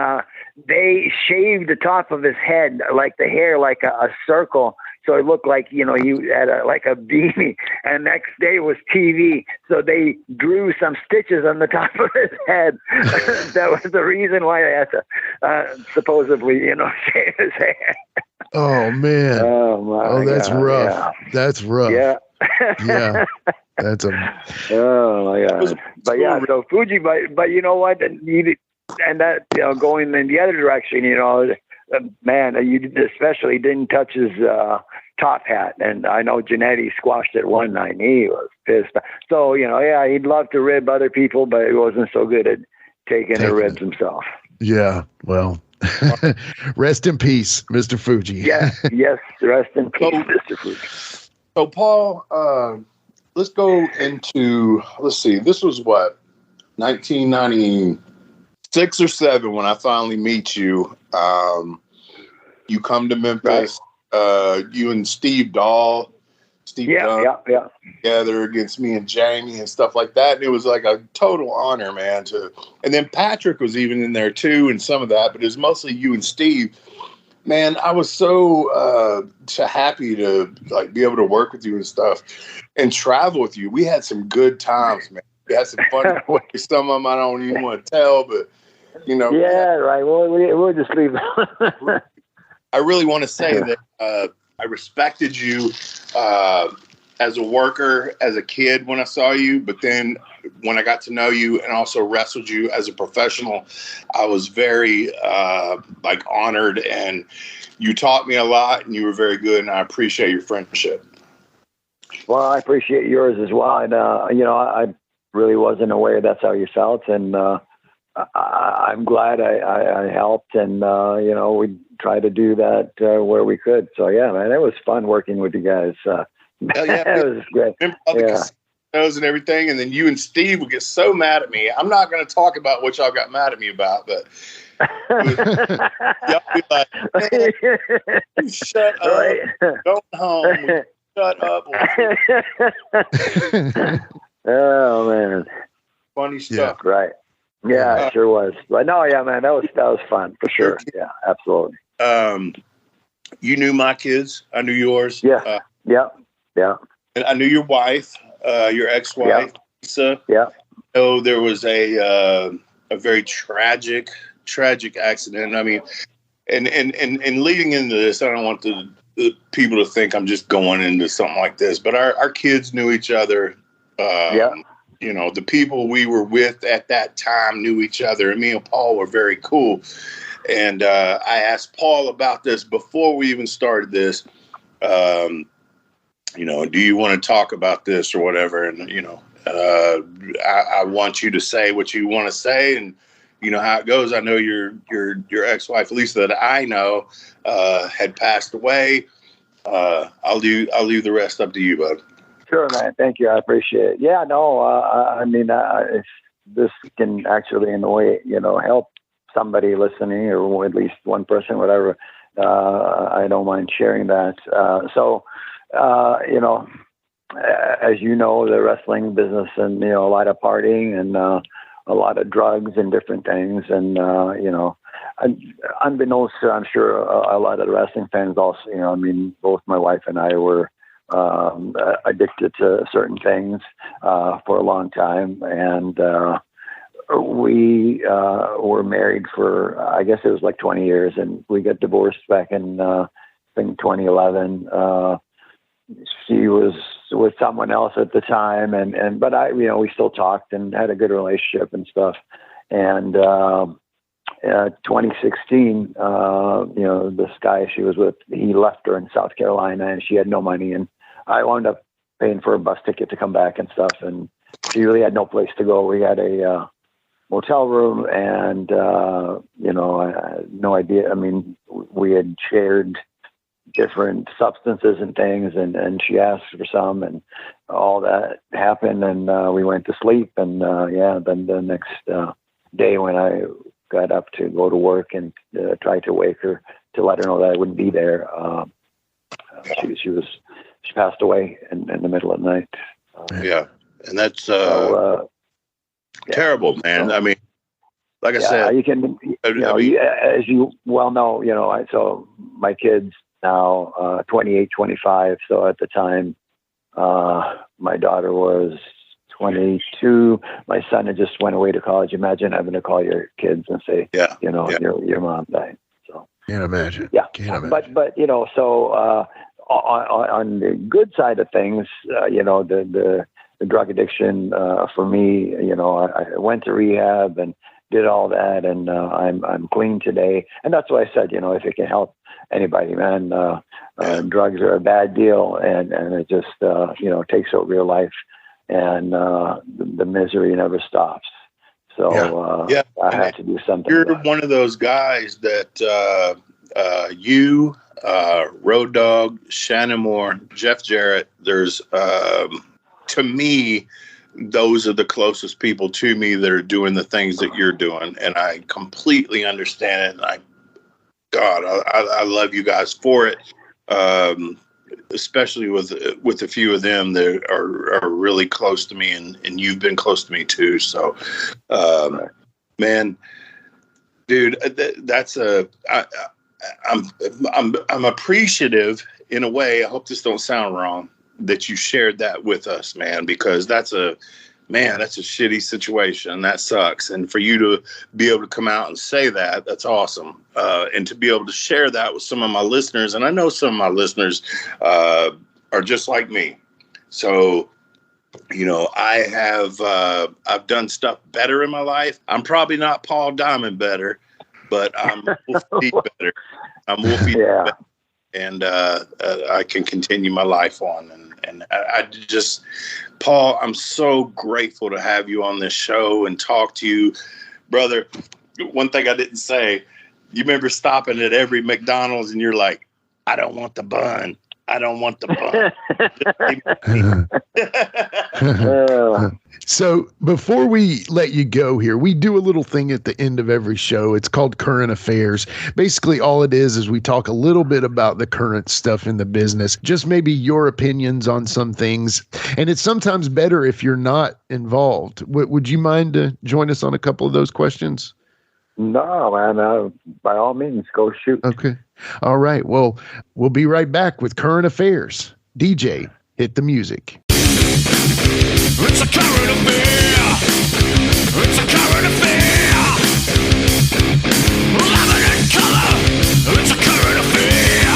[SPEAKER 1] they shaved the top of his head, like the hair, like a circle. So it looked like, he had like a beanie, and next day was TV. So they drew some stitches on the top of his head. That was the reason why they had to supposedly, shave his hair.
[SPEAKER 5] Oh, man.
[SPEAKER 1] Oh,
[SPEAKER 5] that's
[SPEAKER 1] God.
[SPEAKER 5] rough.
[SPEAKER 1] Yeah.
[SPEAKER 5] That's rough.
[SPEAKER 1] Yeah.
[SPEAKER 5] Yeah. That's
[SPEAKER 1] Oh my God. But yeah, so Fuji, but you know what? And that, going in the other direction, man, you especially didn't touch his top hat. And I know Janetti squashed it one night, and he was pissed. So, he'd love to rib other people, but he wasn't so good at taking the ribs himself.
[SPEAKER 5] Yeah. Well, rest in peace, Mr. Fuji.
[SPEAKER 1] Yes, rest in peace, Mr. Fuji.
[SPEAKER 3] So, Paul, let's go into, let's see, this was what, 1996 or 7 when I finally meet you. You come to Memphis, you and Steve Dunn together against me and Jamie and stuff like that. And it was like a total honor, man. And then Patrick was even in there too, and some of that, but it was mostly you and Steve. Man, I was so happy to be able to work with you and stuff and travel with you. We had some good times, man. We had some fun. Some of them I don't even want to tell, but
[SPEAKER 1] Yeah, right. Well, we'll just leave.
[SPEAKER 3] I really want to say that I respected you as a worker, as a kid when I saw you, but then when I got to know you and also wrestled you as a professional, I was very honored, and you taught me a lot, and you were very good, and I appreciate your friendship.
[SPEAKER 1] Well, I appreciate yours as well, and I really wasn't aware that's how you felt, and I'm glad I helped, and we tried to do that where we could. So yeah, man, it was fun working with you guys. It was great.
[SPEAKER 3] And everything, and then you and Steve would get so mad at me. I'm not going to talk about what y'all got mad at me about, but y'all be like, "Hey, shut up, right. Go home, shut up."
[SPEAKER 1] Oh man,
[SPEAKER 3] funny stuff,
[SPEAKER 1] right? Yeah, it sure was. But no, yeah, man, that was fun for sure. Yeah, absolutely.
[SPEAKER 3] You knew my kids. I knew yours.
[SPEAKER 1] Yeah, yeah.
[SPEAKER 3] And I knew your wife, your ex-wife, Lisa.
[SPEAKER 1] Yeah.
[SPEAKER 3] So there was a very tragic accident. I mean, and leading into this, I don't want the people to think I'm just going into something like this, but our kids knew each other. The people we were with at that time knew each other, and me and Paul were very cool. And I asked Paul about this before we even started this. Do you want to talk about this or whatever? And, I want you to say what you want to say. And, you know how it goes. I know your ex-wife, Lisa, that I know, had passed away. I'll leave the rest up to you, bud.
[SPEAKER 1] Sure, man. Thank you. I appreciate it. Yeah, no, I mean, if this can actually, in a way, help somebody listening, or at least one person, whatever, I don't mind sharing that. As you know, the wrestling business, and, a lot of partying and a lot of drugs and different things. And, unbeknownst to, I'm sure, a lot of the wrestling fans also, both my wife and I were addicted to certain things for a long time. And we were married for, I guess it was like 20 years, and we got divorced back in, I think, 2011. She was with someone else at the time, but we still talked and had a good relationship and stuff. And 2016, this guy she was with, he left her in South Carolina, and she had no money, and I wound up paying for a bus ticket to come back and stuff. And she really had no place to go. We had a motel room, and I had no idea. I mean, we had shared different substances and things, and she asked for some, and all that happened, and we went to sleep. And then the next day, when I got up to go to work and tried to wake her to let her know that I wouldn't be there, she passed away in the middle of the night.
[SPEAKER 3] And that's terrible, man. I mean, like I said,
[SPEAKER 1] you can, as you well know, so my kids now 28, 25. So at the time, my daughter was 22. My son had just went away to college. Imagine having to call your kids and say, your mom died. So
[SPEAKER 5] can't imagine.
[SPEAKER 1] Yeah,
[SPEAKER 5] can't imagine.
[SPEAKER 1] But so on the good side of things, the drug addiction for me, I went to rehab and did all that, and I'm clean today. And that's why I said, if it can help anybody, man, drugs are a bad deal, and it just takes over your life, and the misery never stops. So I had to do something.
[SPEAKER 3] You're one of those guys that you, Road Dogg, Shannon Moore, Jeff Jarrett, there's to me, those are the closest people to me that are doing the things that you're doing. And I completely understand it. And I love you guys for it. Especially with a few of them that are really close to me, and you've been close to me too. So, man, dude, I'm appreciative in a way. I hope this don't sound wrong, that you shared that with us, man, because that's a shitty situation. That sucks. And for you to be able to come out and say that, that's awesome. And to be able to share that with some of my listeners. And I know some of my listeners are just like me. So, I've done stuff better in my life. I'm probably not Paul Diamond better, but I'm Wolfie better. I'm Wolfie better. And I can continue my life on. And I just, Paul, I'm so grateful to have you on this show and talk to you, brother. One thing I didn't say, you remember stopping at every McDonald's and you're like, I don't want the bun. I don't want the
[SPEAKER 5] bun. So before we let you go here, we do a little thing at the end of every show. It's called Current Affairs. Basically, all it is we talk a little bit about the current stuff in the business, just maybe your opinions on some things. And it's sometimes better if you're not involved. Would you mind to join us on a couple of those questions?
[SPEAKER 1] No, man. By all means, go shoot.
[SPEAKER 5] Okay. All right. Well, we'll be right back with Current Affairs. DJ, hit the music.
[SPEAKER 6] It's a current affair. It's a current affair. Love it in color. It's a current affair.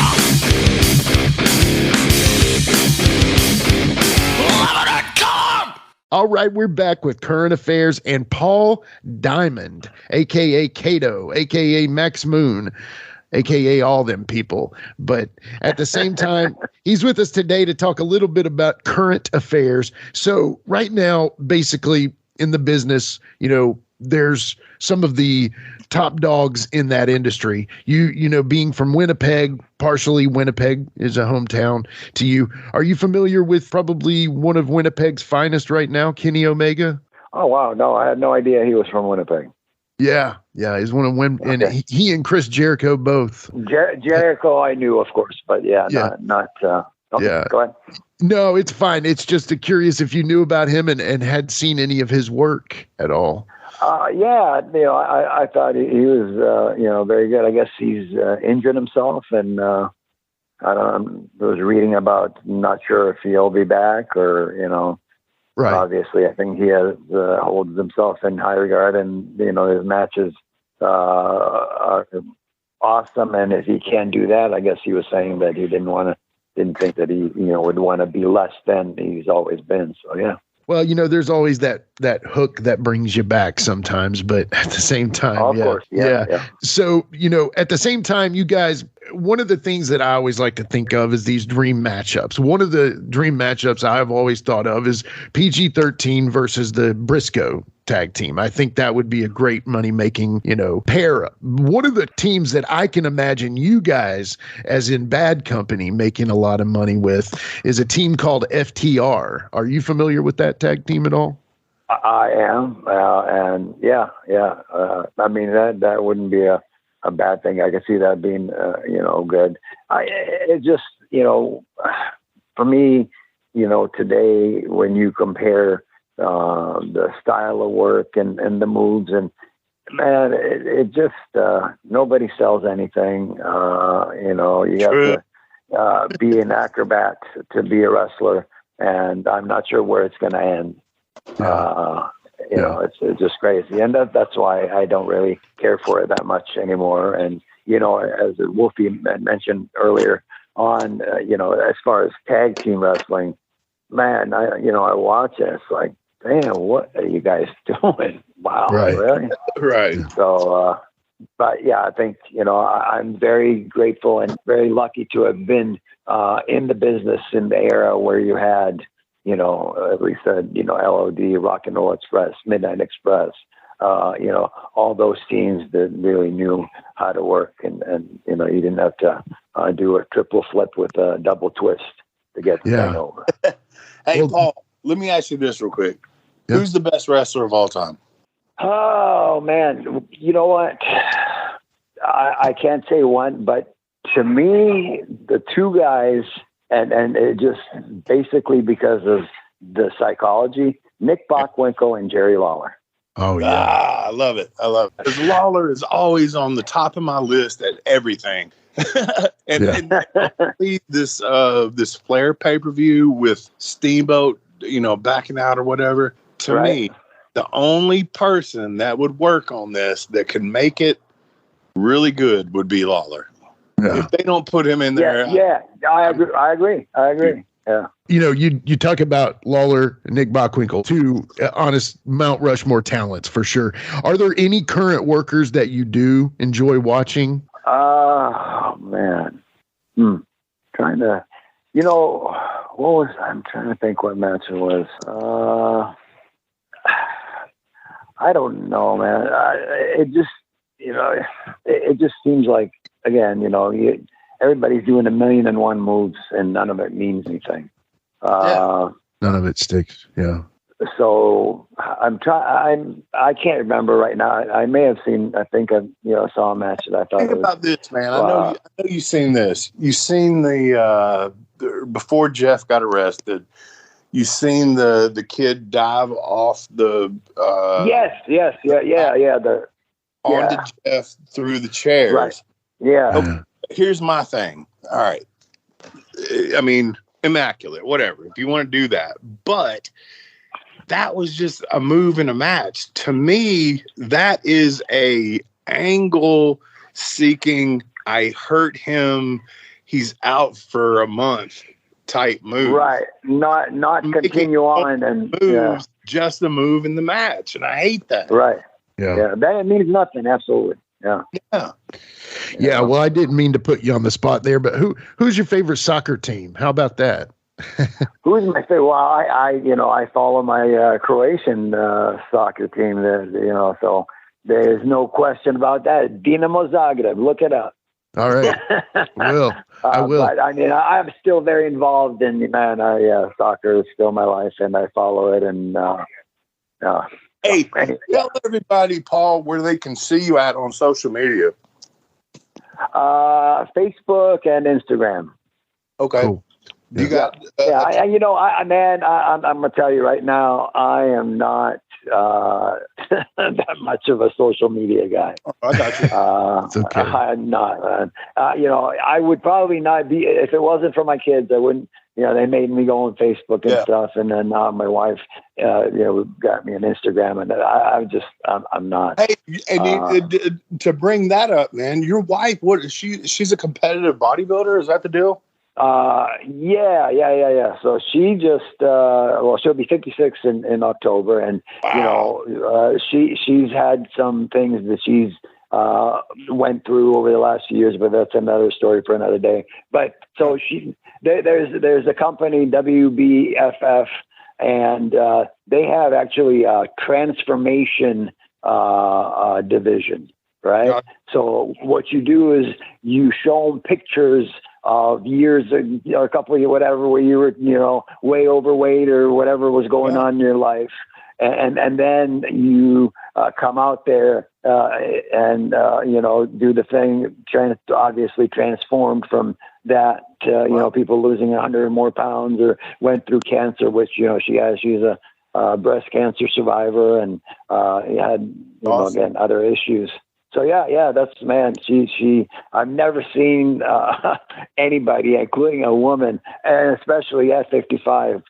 [SPEAKER 6] Love it in color.
[SPEAKER 5] All right, we're back with Current Affairs and Paul Diamond, a.k.a. Kato, a.k.a. Max Moon, a.k.a. all them people. But at the same time, he's with us today to talk a little bit about current affairs. So right now, basically in the business, there's some of the top dogs in that industry. You know, being from Winnipeg, partially Winnipeg is a hometown to you. Are you familiar with probably one of Winnipeg's finest right now, Kenny Omega?
[SPEAKER 1] Oh, wow. No, I had no idea he was from Winnipeg.
[SPEAKER 5] Yeah, he's one of and he and Chris Jericho both.
[SPEAKER 1] Jericho, I knew, of course, but not. Okay, go ahead.
[SPEAKER 5] No, it's fine. It's just curious if you knew about him and had seen any of his work at all.
[SPEAKER 1] Yeah, you know, I thought he was, you know, very good. I guess he's injured himself, and I was reading about. Not sure if he'll be back or, you know.
[SPEAKER 5] Right.
[SPEAKER 1] Obviously, I think he has holds himself in high regard, and you know his matches are awesome. And if he can't do that, I guess he was saying that he didn't think that he would want to be less than he's always been. So yeah.
[SPEAKER 5] Well, you know, there's always that hook that brings you back sometimes, but at the same time,
[SPEAKER 1] of course, yeah.
[SPEAKER 5] So, you know, at the same time, you guys, one of the things that I always like to think of is these dream matchups. One of the dream matchups I've always thought of is PG-13 versus the Briscoe tag team. I think that would be a great money-making, you know, pair up. One of the teams that I can imagine you guys, as in Bad Company, making a lot of money with is a team called FTR. Are you familiar with that tag team at all?
[SPEAKER 1] I am, and yeah. I mean that wouldn't be a bad thing. I could see that being, you know, good. It just, you know, for me, you know, today when you compare the style of work and the moves, and man, it just nobody sells anything. You know, you have to be an acrobat to be a wrestler, and I'm not sure where it's going to end. You know, it's just crazy, and that's why I don't really care for it that much anymore. And you know, as Wolfie mentioned earlier on, you know, as far as tag team wrestling, man, I watch it. It's like, damn, what are you guys doing? Wow, really?
[SPEAKER 3] Right.
[SPEAKER 1] So, but yeah, I think, you know, I'm very grateful and very lucky to have been in the business in the era where you had, you know, at least you know, LOD, Rock and Roll Express, Midnight Express, you know, all those teams that really knew how to work, and you know, you didn't have to do a triple flip with a double twist to get the thing over.
[SPEAKER 3] Hey, Paul, let me ask you this real quick. Yeah. Who's the best wrestler of all time?
[SPEAKER 1] Oh, man. You know what? I can't say one, but to me, the two guys, and it just basically because of the psychology, Nick Bockwinkel and Jerry Lawler.
[SPEAKER 5] Oh, yeah.
[SPEAKER 3] I love it. Because Lawler is always on the top of my list at everything. and this Flair pay-per-view with Steamboat, you know, backing out or whatever, to me, the only person that would work on this that can make it really good would be Lawler. Yeah. If they don't put him in there.
[SPEAKER 1] I agree. Yeah.
[SPEAKER 5] You know, you talk about Lawler and Nick Bockwinkel, two honest Mount Rushmore talents for sure. Are there any current workers that you do enjoy watching?
[SPEAKER 1] Oh, man. Trying to, you know, I'm trying to think what match it was. I don't know, man. It just, you know, it just seems like, again, you know, everybody's doing 1,000,001 moves and none of it means anything.
[SPEAKER 5] None of it sticks. Yeah.
[SPEAKER 1] So I can't remember right now. I may have seen, I think I saw a match that I thought.
[SPEAKER 3] Think about this, man. I know you've seen this. You've seen the before Jeff got arrested. You seen the kid dive off the onto Jeff through the chairs.
[SPEAKER 1] Right. Yeah.
[SPEAKER 3] Okay, here's my thing. All right. I mean, immaculate, whatever. If you want to do that, but that was just a move in a match. To me, that is a angle seeking. I hurt him. He's out for a month. Type move,
[SPEAKER 1] right? Not continue on and
[SPEAKER 3] moves, just a move in the match, and I hate that.
[SPEAKER 1] Right? Yeah. That means nothing. Absolutely. Yeah.
[SPEAKER 5] Well, I didn't mean to put you on the spot there, but who's your favorite soccer team? How about that?
[SPEAKER 1] Who's my favorite? Well, I follow my Croatian soccer team. So there's no question about that. Dinamo Zagreb. Look it up.
[SPEAKER 5] All right, I will.
[SPEAKER 1] But I mean, I'm still very involved in soccer is still my life, and I follow it. And
[SPEAKER 3] hey, tell everybody, Paul, where they can see you at on social media.
[SPEAKER 1] Facebook and Instagram.
[SPEAKER 3] Okay.
[SPEAKER 5] Cool.
[SPEAKER 3] You got
[SPEAKER 1] I'm gonna tell you right now, I am not that much of a social media guy.
[SPEAKER 3] I got you.
[SPEAKER 5] It's okay.
[SPEAKER 1] I'm not, man. I would probably not be if it wasn't for my kids. I wouldn't. They made me go on Facebook and stuff, and then now my wife, got me on Instagram, and I'm not.
[SPEAKER 3] Hey, and to bring that up, man, your wife, what is she? She's a competitive bodybuilder. Is that the deal?
[SPEAKER 1] Yeah. So she just, she'll be 56 in October, and she's had some things that she's went through over the last few years, but that's another story for another day. But so there's a company, WBFF, and they have actually a transformation division, right?
[SPEAKER 3] Yeah.
[SPEAKER 1] So what you do is you show them pictures of years, a couple of years, whatever, where you were, way overweight or whatever was going on in your life. And then you come out there and do the thing, obviously transformed from that, people losing 100 or more pounds or went through cancer, which, she has. She's a breast cancer survivor and had,
[SPEAKER 3] Awesome.
[SPEAKER 1] again, other issues. So that's, man, she I've never seen anybody, including a woman, and especially at 55,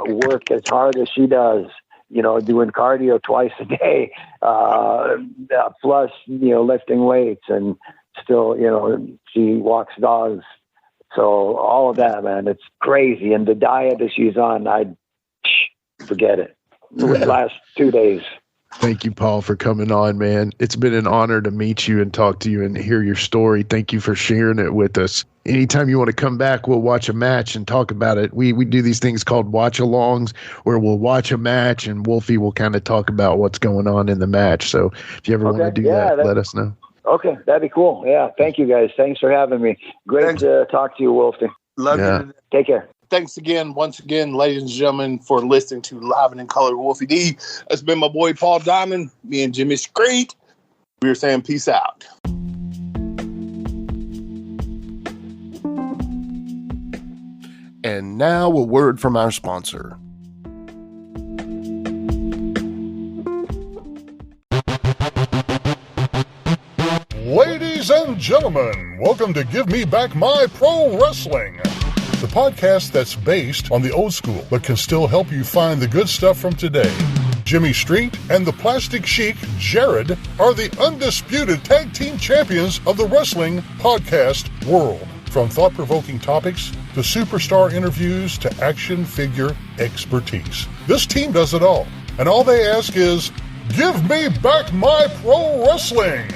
[SPEAKER 1] work as hard as she does, doing cardio twice a day, plus, lifting weights, and still, she walks dogs. So all of that, man, it's crazy. And the diet that she's on, I'd forget it. The last 2 days.
[SPEAKER 5] Thank you, Paul, for coming on, man. It's been an honor to meet you and talk to you and hear your story. Thank you for sharing it with us. Anytime you want to come back, we'll watch a match and talk about it. We do these things called watch-alongs where we'll watch a match and Wolfie will kind of talk about what's going on in the match. So if you ever want to do that, let us know.
[SPEAKER 1] Okay, that'd be cool. Yeah, thank you, guys. Thanks for having me. Great to talk to you, Wolfie.
[SPEAKER 3] Love you.
[SPEAKER 1] Take care.
[SPEAKER 3] Thanks once again, ladies and gentlemen, for listening to Live and in Color Wolfie D. That's been my boy Paul Diamond, me and Jimmy Screet. We are saying peace out.
[SPEAKER 2] And now a word from our sponsor.
[SPEAKER 7] Ladies and gentlemen, welcome to Give Me Back My Pro Wrestling, the podcast that's based on the old school but can still help you find the good stuff from today. Jimmy Street and the Plastic Chic, Jared, are the undisputed tag team champions of the wrestling podcast world. From thought-provoking topics to superstar interviews to action figure expertise. This team does it all, and all they ask is, give me back my pro wrestling!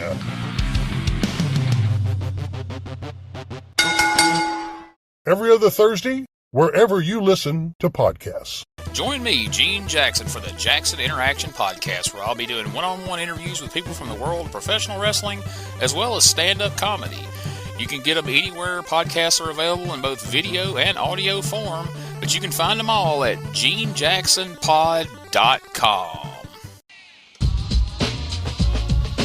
[SPEAKER 7] Every other Thursday, wherever you listen to podcasts.
[SPEAKER 8] Join me, Gene Jackson, for the Jackson Interaction Podcast, where I'll be doing one-on-one interviews with people from the world of professional wrestling, as well as stand-up comedy. You can get them anywhere podcasts are available in both video and audio form, but you can find them all at genejacksonpod.com.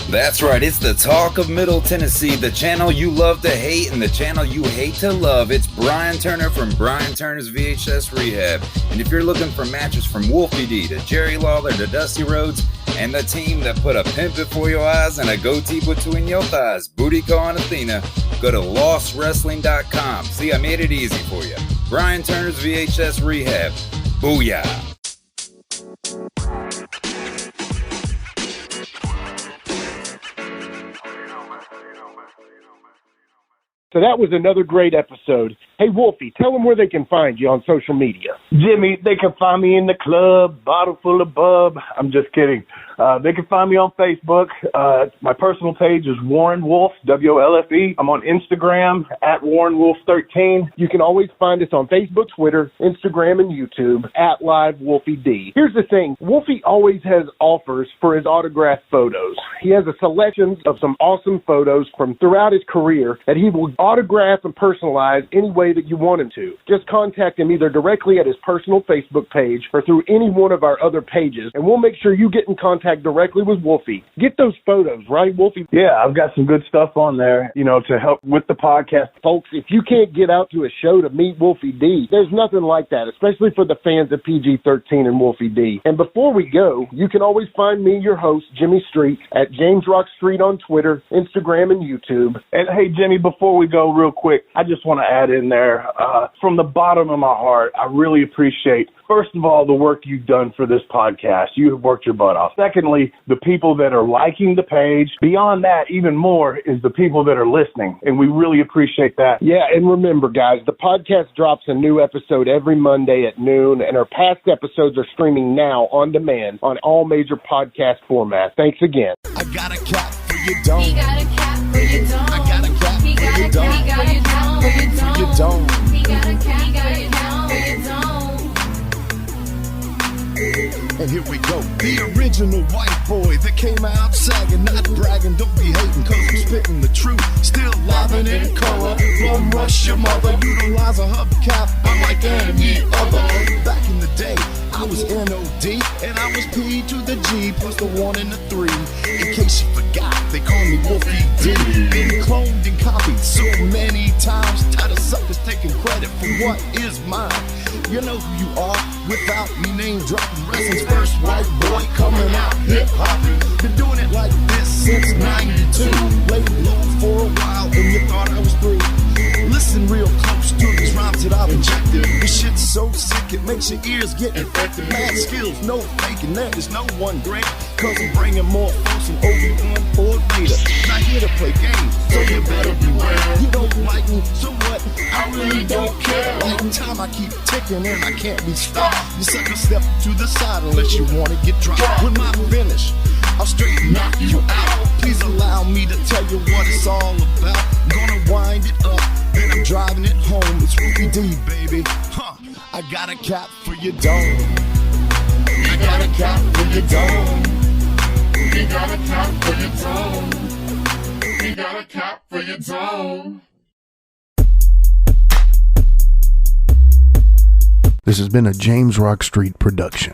[SPEAKER 9] That's right, it's the talk of Middle Tennessee, the channel you love to hate and the channel you hate to love. It's Brian Turner from Brian Turner's VHS Rehab. And if you're looking for matches from Wolfie D to Jerry Lawler to Dusty Rhodes and the team that put a pimp before your eyes and a goatee between your thighs, Booty Call and Athena, go to lostwrestling.com. See, I made it easy for you. Brian Turner's VHS Rehab. Booyah.
[SPEAKER 10] So that was another great episode. Hey, Wolfie, tell them where they can find you on social media.
[SPEAKER 3] Jimmy, they can find me in the club, bottle full of bub. I'm just kidding. They can find me on Facebook. My personal page is Warren Wolf, WOLFE. I'm on Instagram at WarrenWolf13.
[SPEAKER 10] You can always find us on Facebook, Twitter, Instagram, and YouTube at Live Wolfie D. Here's the thing. Wolfie always has offers for his autographed photos. He has a selection of some awesome photos from throughout his career that he will autograph and personalize any way that you want him to. Just contact him either directly at his personal Facebook page or through any one of our other pages, and we'll make sure you get in contact directly with Wolfie. Get those photos, right, Wolfie?
[SPEAKER 3] Yeah, I've got some good stuff on there, to help with the podcast.
[SPEAKER 10] Folks, if you can't get out to a show to meet Wolfie D, there's nothing like that, especially for the fans of PG-13 and Wolfie D. And before we go, you can always find me, your host, Jimmy Street, at James Rock Street on Twitter, Instagram, and YouTube.
[SPEAKER 3] And hey, Jimmy, before we go real quick, I just want to add in there, from the bottom of my heart, I really appreciate, first of all, the work you've done for this podcast. You have worked your butt off. Secondly, the people that are liking the page. Beyond that, even more, is the people that are listening, and we really appreciate that.
[SPEAKER 10] Yeah, and remember, guys, the podcast drops a new episode every Monday at noon, and our past episodes are streaming now on demand on all major podcast formats. Thanks again.
[SPEAKER 6] I got a cap for your dome.
[SPEAKER 11] He got a cap for your dome.
[SPEAKER 6] I got a cap for your dome.
[SPEAKER 11] He got a cap for your dome.
[SPEAKER 6] Your dome.
[SPEAKER 11] He got a cap for your dome.
[SPEAKER 6] And here we go. The original white boy that came out sagging, not bragging, don't be hating, cause I'm spitting the truth. Still livin' in color. From Rush, your mother, utilize a hubcap, unlike any other. Back in the day, I was NOD, and I was P to the G, plus the 1 and the 3. In case you forgot, they call me Wolfie D. Been cloned and copied so many times, tired of suckers taking credit for what is mine. You know who you are without me name dropping. Wrestling's first white boy coming out hip hop. Been doing it like this since '92. Laid low for a while and you thought I was through. Listen real close to these rhymes that I've injected. This shit's so sick it makes your ears get infected. Mad skills, no faking, there is no one great. Cause I'm bringing more folks than Obi-Wan or Vader. Not here to play games, so you better beware. You don't like me, so what? I really don't care. Like time I keep ticking and I can't be stopped. You sucker step to the side unless you wanna get dropped. With my finish, I'll straight knock you out. Please allow me to tell you what it's all about. I'm gonna wind it up, then I'm driving it home. It's Wolfie D, baby. I got a cap for your dome. I got a cap for your dome.
[SPEAKER 11] He got a cap for your dome. He got a cap for your dome.
[SPEAKER 2] This has been a James Rock Street production.